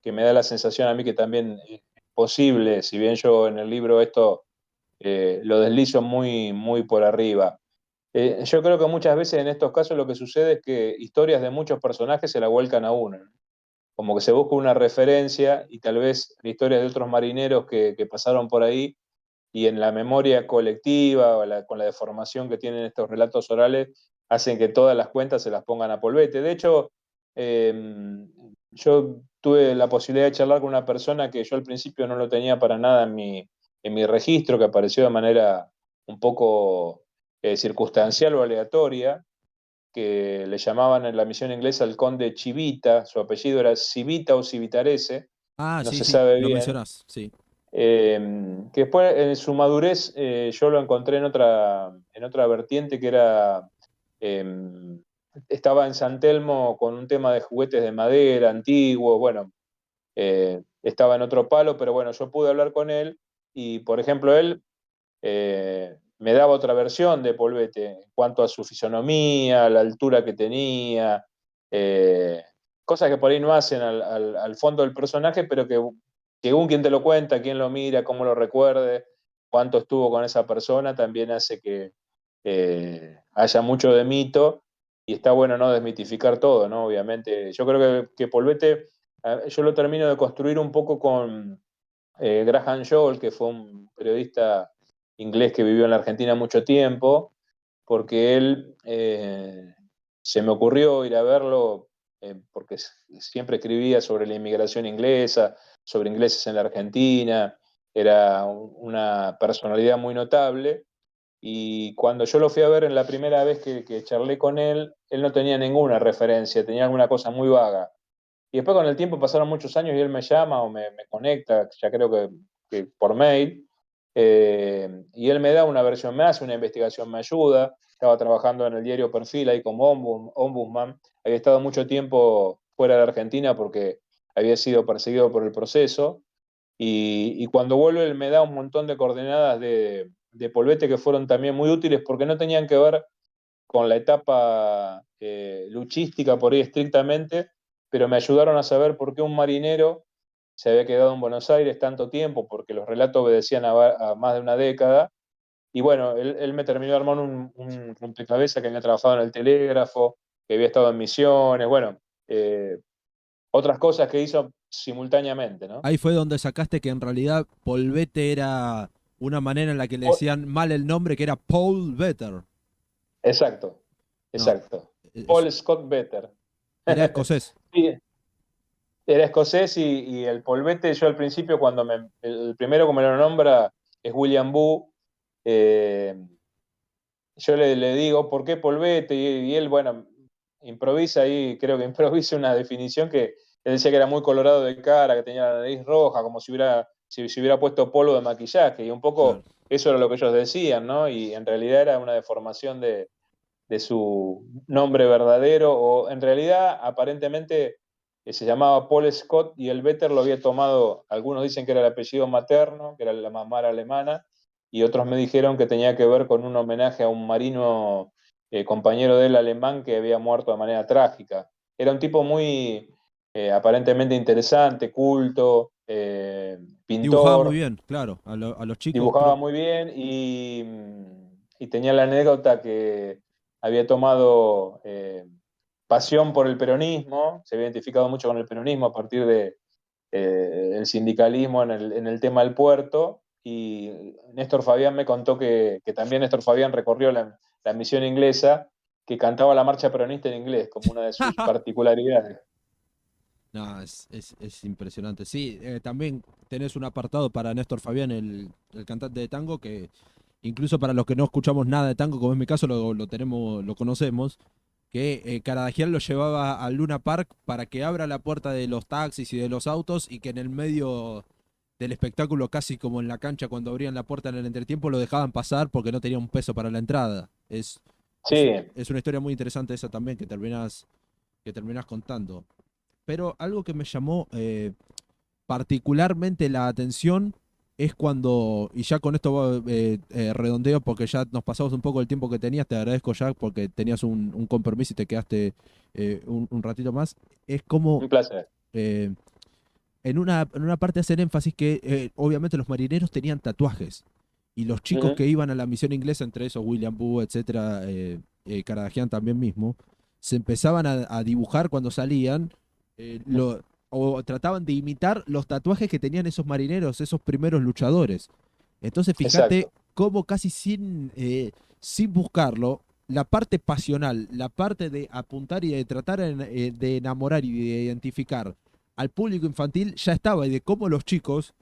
me da la sensación a mí que también es posible, si bien yo en el libro esto lo deslizo muy, muy por arriba. Yo creo que muchas veces en estos casos lo que sucede es que historias de muchos personajes se la vuelcan a uno, ¿no? Como que se busca una referencia y tal vez historias de otros marineros que pasaron por ahí y en la memoria colectiva o con la deformación que tienen estos relatos orales, hacen que todas las cuentas se las pongan a polvete. De hecho, yo tuve la posibilidad de charlar con una persona que yo al principio no lo tenía para nada en mi registro, que apareció de manera un poco circunstancial o aleatoria, que le llamaban en la misión inglesa el conde Chivita, su apellido era Civita o Civitarese, Ah, no sí, se sí, sabe lo bien, mencionás, sí. que después en su madurez yo lo encontré en otra vertiente que era, eh, estaba en San Telmo con un tema de juguetes de madera antiguos, bueno, estaba en otro palo, pero bueno, yo pude hablar con él y, por ejemplo, él me daba otra versión de Polvete en cuanto a su fisonomía, la altura que tenía, eh, cosas que por ahí no hacen al fondo del personaje, pero que según quien te lo cuenta, quién lo mira, cómo lo recuerde, cuánto estuvo con esa persona, también hace que haya mucho de mito y está bueno no desmitificar todo, ¿no? Obviamente, yo creo que Polvete, yo lo termino de construir un poco con Graham Joel, que fue un periodista inglés que vivió en la Argentina mucho tiempo, porque él se me ocurrió ir a verlo porque siempre escribía sobre la inmigración inglesa, sobre ingleses en la Argentina, era una personalidad muy notable. Y cuando yo lo fui a ver en la primera vez que charlé con él no tenía ninguna referencia, tenía alguna cosa muy vaga. Y después con el tiempo pasaron muchos años y él me llama o me conecta, ya creo que por mail, y él me da una versión, me hace una investigación, me ayuda. Estaba trabajando en el diario Perfil ahí como ombudsman. Había estado mucho tiempo fuera de Argentina porque había sido perseguido por el proceso. Y cuando vuelve él me da un montón de coordenadas de Polvete que fueron también muy útiles porque no tenían que ver con la etapa luchística por ahí estrictamente, pero me ayudaron a saber por qué un marinero se había quedado en Buenos Aires tanto tiempo, porque los relatos obedecían a más de una década. Y bueno, él me terminó de armar un rompecabezas que había trabajado en el telégrafo, que había estado en misiones, bueno, otras cosas que hizo simultáneamente, ¿no? Ahí fue donde sacaste que en realidad Polvete era una manera en la que le Oh, decían mal el nombre, que era Paul Better. exacto, No, exacto. es- Paul Scott Better. era escocés. Sí, era escocés y el polvete, yo al principio, el primero como me lo nombra es William Boo, eh, yo le digo, ¿por qué polvete? Y él, bueno, improvisa ahí, creo que improvisa una definición que él decía que era muy colorado de cara, que tenía la nariz roja, como si hubiera puesto polvo de maquillaje, y un Claro. poco eso era lo que ellos decían, ¿no? Y en realidad era una deformación de su nombre verdadero, o en realidad aparentemente se llamaba Paul Scott y el Vetter lo había tomado, algunos dicen que era el apellido materno, que era la mamá era alemana, y otros me dijeron que tenía que ver con un homenaje a un marino compañero del alemán que había muerto de manera trágica. Era un tipo muy aparentemente interesante, culto, Dibujaba muy pintor, bien, claro. A los chicos. dibujaba muy bien y tenía la anécdota que había tomado pasión por el peronismo, se había identificado mucho con el peronismo a partir de el sindicalismo en el tema del puerto. Y Néstor Fabián me contó que también Néstor Fabián recorrió la misión inglesa, que cantaba la marcha peronista en inglés como una de sus particularidades. No, es impresionante. Sí, también tenés un apartado para Néstor Fabián, el cantante de tango, que incluso para los que no escuchamos nada de tango, como es mi caso, lo tenemos, lo conocemos, que Caradagian lo llevaba al Luna Park para que abra la puerta de los taxis y de los autos y que en el medio del espectáculo, casi como en la cancha cuando abrían la puerta en el entretiempo, lo dejaban pasar porque no tenía un peso para la entrada. Sí, Es una historia muy interesante esa también que terminás contando. Pero algo que me llamó particularmente la atención es cuando, y ya con esto redondeo porque ya nos pasamos un poco el tiempo que tenías, te agradezco ya porque tenías un compromiso y te quedaste un ratito más, es como un placer. eh, en una parte hacen énfasis que obviamente los marineros tenían tatuajes y los chicos Ujú, que iban a la misión inglesa, entre esos William Boo, etcétera, Caradagian también mismo, se empezaban a dibujar cuando salían o trataban de imitar los tatuajes que tenían esos marineros, esos primeros luchadores. Entonces fíjate exacto. cómo casi sin buscarlo, la parte pasional, la parte de apuntar y de tratar de enamorar y de identificar al público infantil ya estaba y de cómo los chicos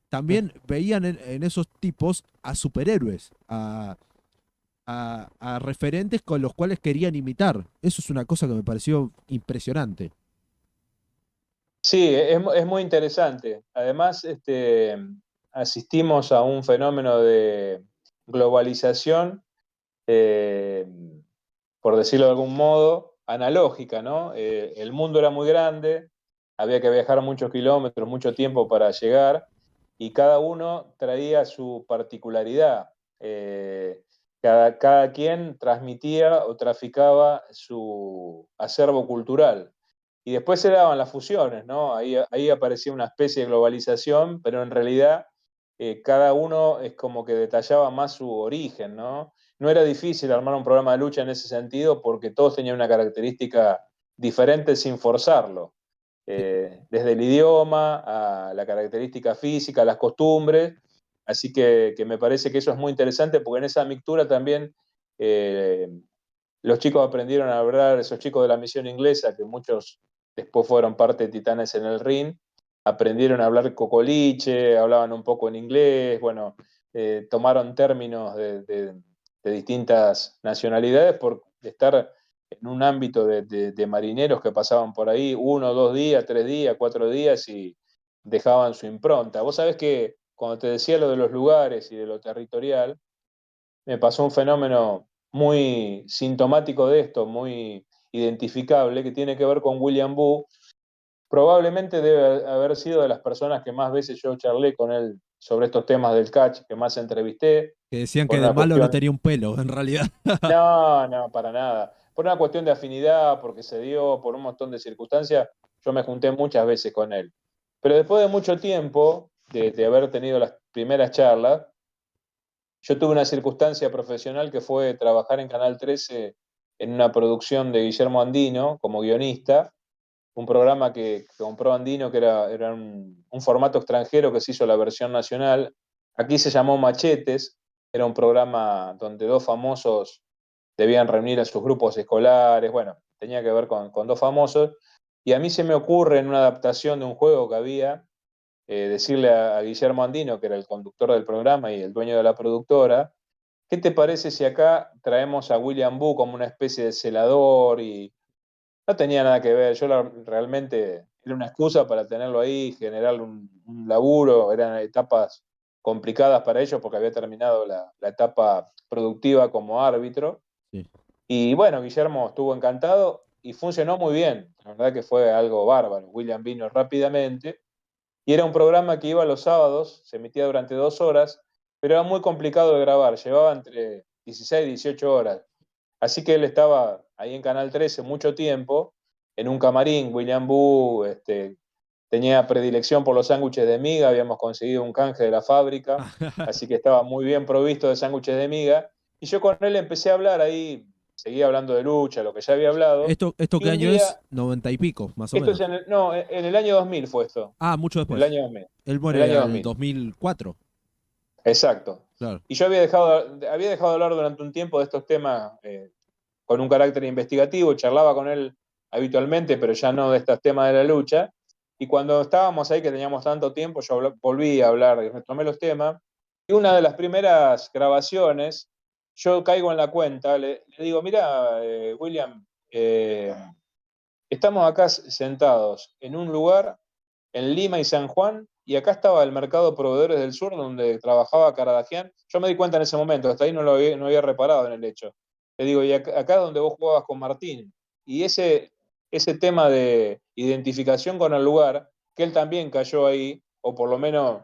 también veían en esos tipos a superhéroes, a referentes con los cuales querían imitar. Eso es una cosa que me pareció impresionante. Sí, es muy interesante. Además, asistimos a un fenómeno de globalización, eh, por decirlo de algún modo, analógica, ¿no? El mundo era muy grande, había que viajar muchos kilómetros, mucho tiempo para llegar, y cada uno traía su particularidad. Cada quien transmitía o traficaba su acervo cultural. Y después se daban las fusiones, ¿no? Ahí aparecía una especie de globalización, pero en realidad cada uno es como que detallaba más su origen, ¿no? No era difícil armar un programa de lucha en ese sentido porque todos tenían una característica diferente sin forzarlo. Sí, Desde el idioma a la característica física, a las costumbres. Así que me parece que eso es muy interesante porque en esa mixtura también eh, los chicos aprendieron a hablar, esos chicos de la misión inglesa, que muchos después fueron parte de Titanes en el Ring, aprendieron a hablar cocoliche, hablaban un poco en inglés, bueno, tomaron términos de distintas nacionalidades por estar en un ámbito de marineros que pasaban por ahí 1, 2 días, 3 días, 4 días y dejaban su impronta. Vos sabés que cuando te decía lo de los lugares y de lo territorial, me pasó un fenómeno muy sintomático de esto, muy identificable, que tiene que ver con William Boo. Probablemente debe haber sido de las personas que más veces yo charlé con él sobre estos temas del catch, que más entrevisté, que decían por que de una malo no cuestión, tenía un pelo, en realidad. no, no, para nada, por una cuestión de afinidad, porque se dio, por un montón de circunstancias, yo me junté muchas veces con él. Pero después de mucho tiempo de haber tenido las primeras charlas, yo tuve una circunstancia profesional que fue trabajar en Canal 13 en una producción de Guillermo Andino como guionista, un programa que compró Andino que era un formato extranjero que se hizo la versión nacional. Aquí se llamó Machetes, era un programa donde dos famosos debían reunir a sus grupos escolares, bueno, tenía que ver con dos famosos, y a mí se me ocurre en una adaptación de un juego que había, decirle a Guillermo Andino, que era el conductor del programa y el dueño de la productora, ¿qué te parece si acá traemos a William Boo como una especie de celador? Y no tenía nada que ver, realmente era una excusa para tenerlo ahí, generar un laburo, eran etapas complicadas para ellos porque había terminado la etapa productiva como árbitro. Sí. Y bueno, Guillermo estuvo encantado y funcionó muy bien, la verdad que fue algo bárbaro. William vino rápidamente y era un programa que iba los sábados, se emitía durante 2 horas, pero era muy complicado de grabar, llevaba entre 16 y 18 horas. Así que él estaba ahí en Canal 13 mucho tiempo, en un camarín, William Boo, tenía predilección por los sándwiches de miga, habíamos conseguido un canje de la fábrica, así que estaba muy bien provisto de sándwiches de miga. Y yo con él empecé a hablar ahí, seguía hablando de lucha, lo que ya había hablado, ¿Esto y qué un año es? día, 90 y pico, más o esto es menos. no, en el año 2000 fue esto, Ah, mucho en el después. año 2000, Él en el muere año al 2000. 2004. Exacto. Claro. Y yo había dejado de hablar durante un tiempo de estos temas con un carácter investigativo, charlaba con él habitualmente, pero ya no de estos temas de la lucha. Y cuando estábamos ahí, que teníamos tanto tiempo, volví a hablar, y retomé los temas. Y una de las primeras grabaciones, yo caigo en la cuenta, le digo, mira, William, estamos acá sentados en un lugar en Lima y San Juan, y acá estaba el mercado Proveedores del Sur, donde trabajaba Caradagian. Yo me di cuenta en ese momento, hasta ahí no había reparado en el hecho. Le digo, y acá donde vos jugabas con Martín. Y ese tema de identificación con el lugar, que él también cayó ahí, o por lo menos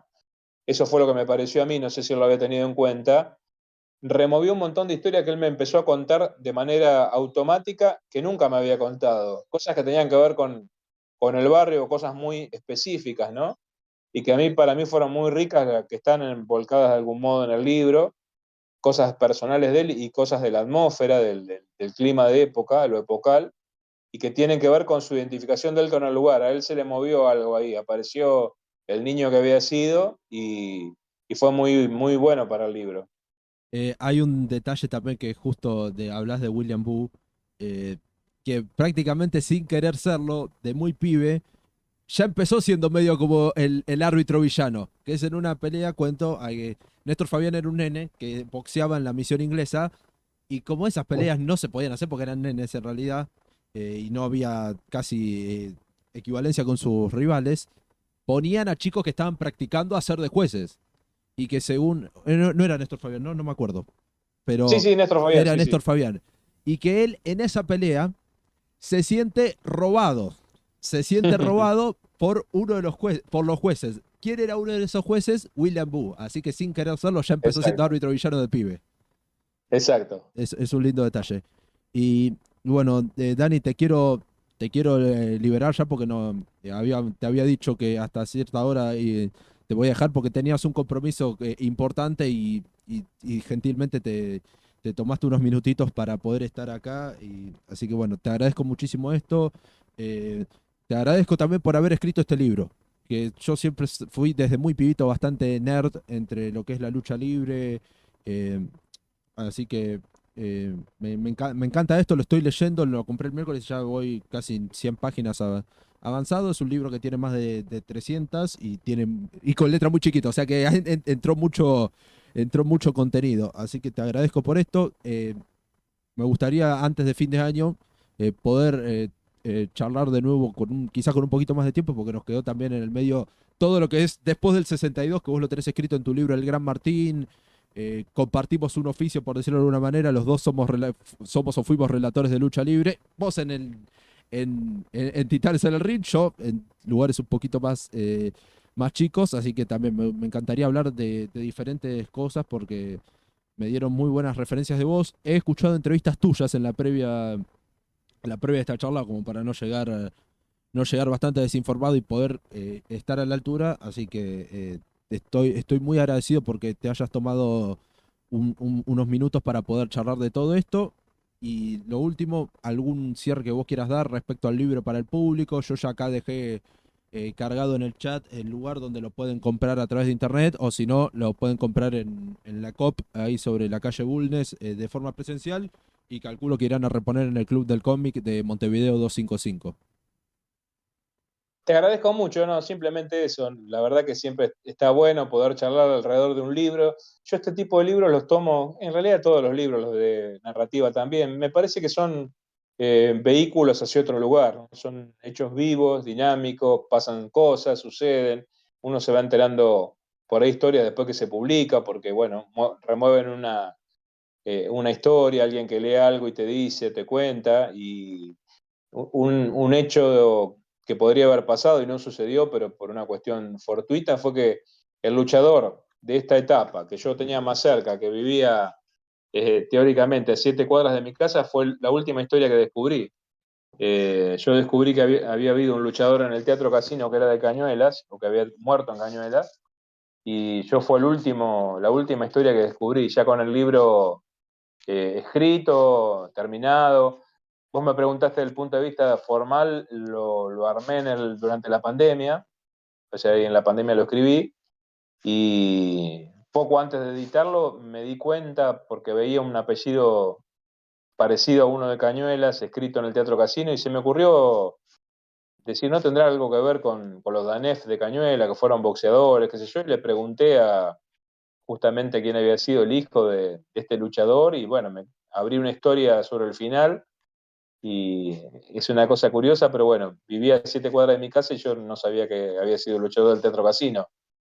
eso fue lo que me pareció a mí, no sé si él lo había tenido en cuenta, removió un montón de historias que él me empezó a contar de manera automática que nunca me había contado. Cosas que tenían que ver con el barrio, cosas muy específicas, ¿no? Y que para mí fueron muy ricas, que están volcadas de algún modo en el libro, cosas personales de él y cosas de la atmósfera, del clima de época, lo epocal, y que tienen que ver con su identificación de él con el lugar. A él se le movió algo ahí, apareció el niño que había sido y fue muy, muy bueno para el libro. Hay un detalle también que justo hablas de William Boo, eh, que prácticamente sin querer serlo, de muy pibe, ya empezó siendo medio como el árbitro villano, que es en una pelea, cuento, Néstor Fabián era un nene que boxeaba en la misión inglesa Y como esas peleas no se podían hacer porque eran nenes en realidad, y no había casi equivalencia con sus rivales, ponían a chicos que estaban practicando a ser de jueces. Y que según. No era Néstor Fabián, no me acuerdo. Sí, Pero sí, Néstor Fabián, era sí, Néstor sí. Fabián. Y que él en esa pelea se siente robado. Se siente robado por uno de los por los jueces. ¿Quién era uno de esos jueces? William Boo. Así que sin querer serlo ya empezó siendo Exacto, árbitro villano de pibe. exacto. Es un lindo detalle. Y bueno, Dani, te quiero liberar ya porque no te había dicho que hasta cierta hora te voy a dejar porque tenías un compromiso importante y gentilmente te tomaste unos minutitos para poder estar acá. Así que bueno, te agradezco muchísimo esto. eh, Te agradezco también por haber escrito este libro, que yo siempre fui desde muy pibito bastante nerd entre lo que es la lucha libre. eh, Así que me encanta esto, lo estoy leyendo, lo compré el miércoles, ya voy casi 100 páginas avanzado. Es un libro que tiene más de 300 y con letra muy chiquita, o sea que entró mucho contenido. Así que te agradezco por esto. Me gustaría antes de fin de año poder charlar de nuevo quizás con un poquito más de tiempo, porque nos quedó también en el medio todo lo que es después del 62, que vos lo tenés escrito en tu libro El Gran Martín. Compartimos un oficio, por decirlo de alguna manera, los dos somos o fuimos relatores de lucha libre. Vos en Titanes en el Ring, yo en lugares un poquito más chicos, así que también me encantaría hablar de diferentes cosas porque me dieron muy buenas referencias de vos. He escuchado entrevistas tuyas en la previa de esta charla, como para no llegar bastante desinformado y poder estar a la altura. Así que estoy muy agradecido porque te hayas tomado unos minutos para poder charlar de todo esto. Y lo último, algún cierre que vos quieras dar respecto al libro para el público. Yo ya acá dejé cargado en el chat el lugar donde lo pueden comprar a través de internet, o si no, lo pueden comprar en la COP, ahí sobre la calle Bulnes, de forma presencial, y calculo que irán a reponer en el Club del Cómic de Montevideo 255. Te agradezco mucho, no, simplemente eso. La verdad que siempre está bueno poder charlar alrededor de un libro. Yo este tipo de libros los tomo, en realidad todos los libros, los de narrativa también, me parece que son vehículos hacia otro lugar, ¿no? Son hechos vivos, dinámicos, pasan cosas, suceden, uno se va enterando por ahí historias después que se publica, porque bueno, remueven una historia, alguien que lee algo y te dice, te cuenta, y un hecho que podría haber pasado y no sucedió, pero por una cuestión fortuita, fue que el luchador de esta etapa, que yo tenía más cerca, que vivía teóricamente a 7 cuadras de mi casa, fue la última historia que descubrí. Yo descubrí que había habido un luchador en el Teatro Casino que era de Cañuelas, o que había muerto en Cañuelas, y yo fue la última historia que descubrí, ya con el libro escrito, terminado. Vos me preguntaste desde el punto de vista formal, lo armé durante la pandemia, o sea, en la pandemia lo escribí, y poco antes de editarlo me di cuenta, porque veía un apellido parecido a uno de Cañuelas, escrito en el Teatro Casino, y se me ocurrió decir, ¿no tendrá algo que ver con los Danef de Cañuela, que fueron boxeadores, qué sé yo? Y le pregunté justamente quién había sido el hijo de este luchador, y bueno, me abrí una historia sobre el final. Y es una cosa curiosa, pero bueno, vivía a 7 cuadras de mi casa y yo no sabía que había sido luchador del Teatro Casino.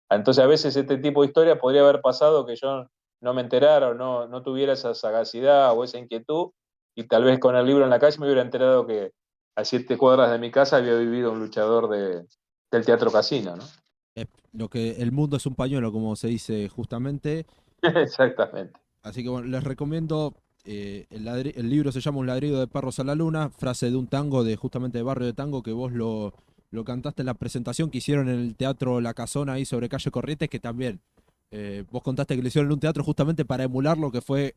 Entonces, a veces este tipo de historia podría haber pasado que yo no me enterara o no tuviera esa sagacidad o esa inquietud, y tal vez con el libro en la calle me hubiera enterado que a 7 cuadras de mi casa había vivido un luchador del Teatro Casino, ¿no? Lo que el mundo es un pañuelo, como se dice justamente. Exactamente. Así que bueno, les recomiendo. El libro se llama Un ladrido de perros a la luna, frase de un tango justamente de Barrio de Tango, que vos lo cantaste en la presentación que hicieron en el Teatro La Casona ahí sobre calle Corrientes, que también vos contaste que lo hicieron en un teatro justamente para emular lo que fue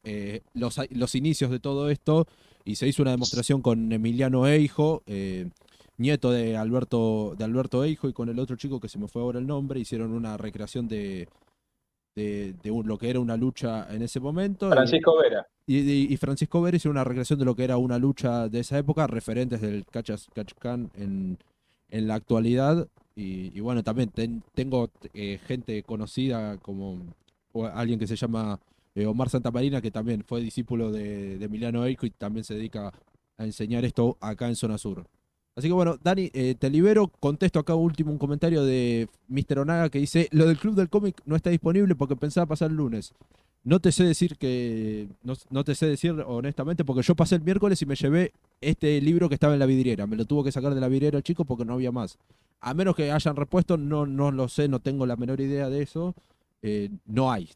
los inicios de todo esto, y se hizo una demostración con Emiliano Eijo, nieto de Alberto Eijo, y con el otro chico que se me fue ahora el nombre. Hicieron una recreación de lo que era una lucha en ese momento. Francisco Vera. Y Francisco Vera hizo una recreación de lo que era una lucha de esa época, referentes del Cachacán en la actualidad. Y bueno, también tengo gente conocida como alguien que se llama Omar Santamarina, que también fue discípulo de Emiliano Eico y también se dedica a enseñar esto acá en Zona Sur. Así que bueno, Dani, te libero. Contesto acá último un comentario de Mr. Onaga que dice: lo del Club del Cómic no está disponible porque pensaba pasar el lunes. No te sé decir no te sé decir honestamente, porque yo pasé el miércoles y me llevé este libro que estaba en la vidriera. Me lo tuvo que sacar de la vidriera el chico porque no había más. A menos que hayan repuesto, no lo sé, no tengo la menor idea de eso. No hay.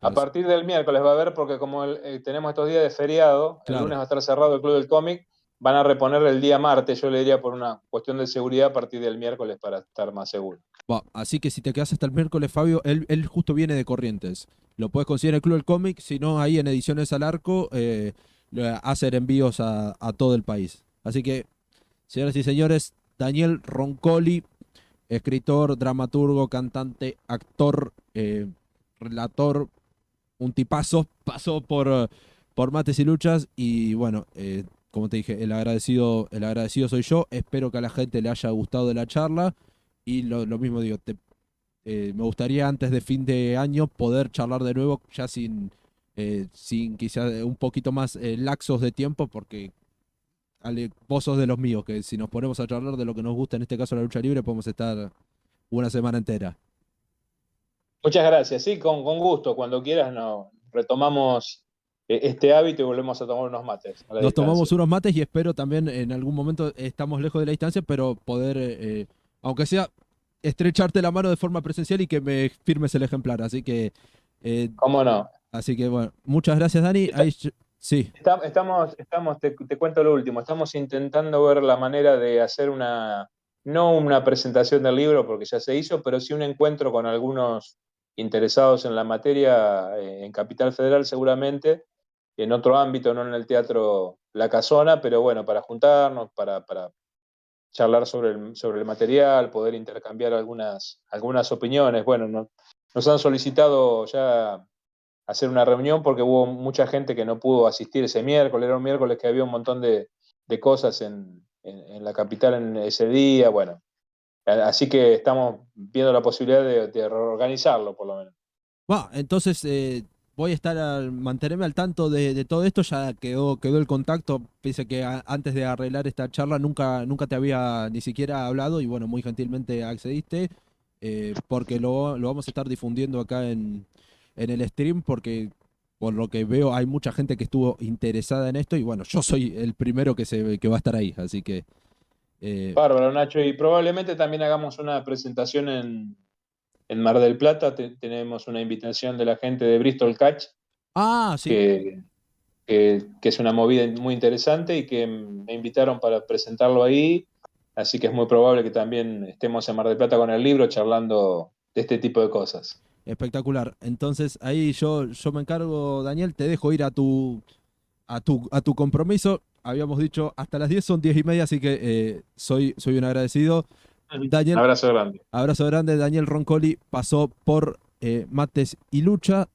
A partir del miércoles va a haber, porque como tenemos estos días de feriado, el claro. lunes va a estar cerrado el Club del Cómic, van a reponer el día martes, yo le diría por una cuestión de seguridad a partir del miércoles para estar más seguro. Bueno, así que si te quedas hasta el miércoles, Fabio, él justo viene de Corrientes. Lo puedes conseguir en el Club del Cómic, si no, ahí en Ediciones al Arco, hacer envíos a todo el país. Así que, señoras y señores, Daniel Roncoli, escritor, dramaturgo, cantante, actor, relator, un tipazo, pasó por Mates y Luchas y bueno, como te dije, el agradecido soy yo. Espero que a la gente le haya gustado la charla y lo mismo digo, me gustaría antes de fin de año poder charlar de nuevo, ya sin quizás un poquito más laxos de tiempo, porque Ale, vos sos de los míos, que si nos ponemos a charlar de lo que nos gusta, en este caso la lucha libre, podemos estar una semana entera. Muchas gracias, sí, con gusto, cuando quieras retomamos este hábito y volvemos a tomar unos mates a la Nos tomamos distancia. unos mates y espero también en algún momento, estamos lejos de la distancia, pero poder, aunque sea, estrecharte la mano de forma presencial y que me firmes el ejemplar. Eh, ¿Cómo no? así que bueno, muchas gracias, Dani. Sí, Te cuento lo último, estamos intentando ver la manera de hacer no una presentación del libro, porque ya se hizo, pero sí un encuentro con algunos interesados en la materia en Capital Federal seguramente, en otro ámbito, no en el Teatro La Casona, pero bueno, para juntarnos, para charlar sobre el material, poder intercambiar algunas opiniones. Bueno, nos han solicitado ya hacer una reunión porque hubo mucha gente que no pudo asistir ese miércoles, era un miércoles que había un montón de cosas en la capital en ese día, bueno, así que estamos viendo la posibilidad de reorganizarlo por lo menos. bueno, entonces voy a mantenerme al tanto de todo esto. Ya quedó el contacto, pese a que antes de arreglar esta charla nunca te había ni siquiera hablado y bueno, muy gentilmente accediste, porque lo vamos a estar difundiendo acá en el stream, porque por lo que veo hay mucha gente que estuvo interesada en esto y bueno, yo soy el primero que va a estar ahí, así que... eh, Bárbaro, Nacho, y probablemente también hagamos una presentación en Mar del Plata. Tenemos una invitación de la gente de Bristol Catch, sí, que, que es una movida muy interesante y que me invitaron para presentarlo ahí. Así que es muy probable que también estemos en Mar del Plata con el libro charlando de este tipo de cosas. espectacular. Entonces ahí yo me encargo, Daniel, te dejo ir a tu compromiso. Habíamos dicho hasta las 10, son 10:30, así que soy un agradecido. Un Daniel, abrazo grande. abrazo grande. Daniel Roncoli pasó por Mates y Lucha.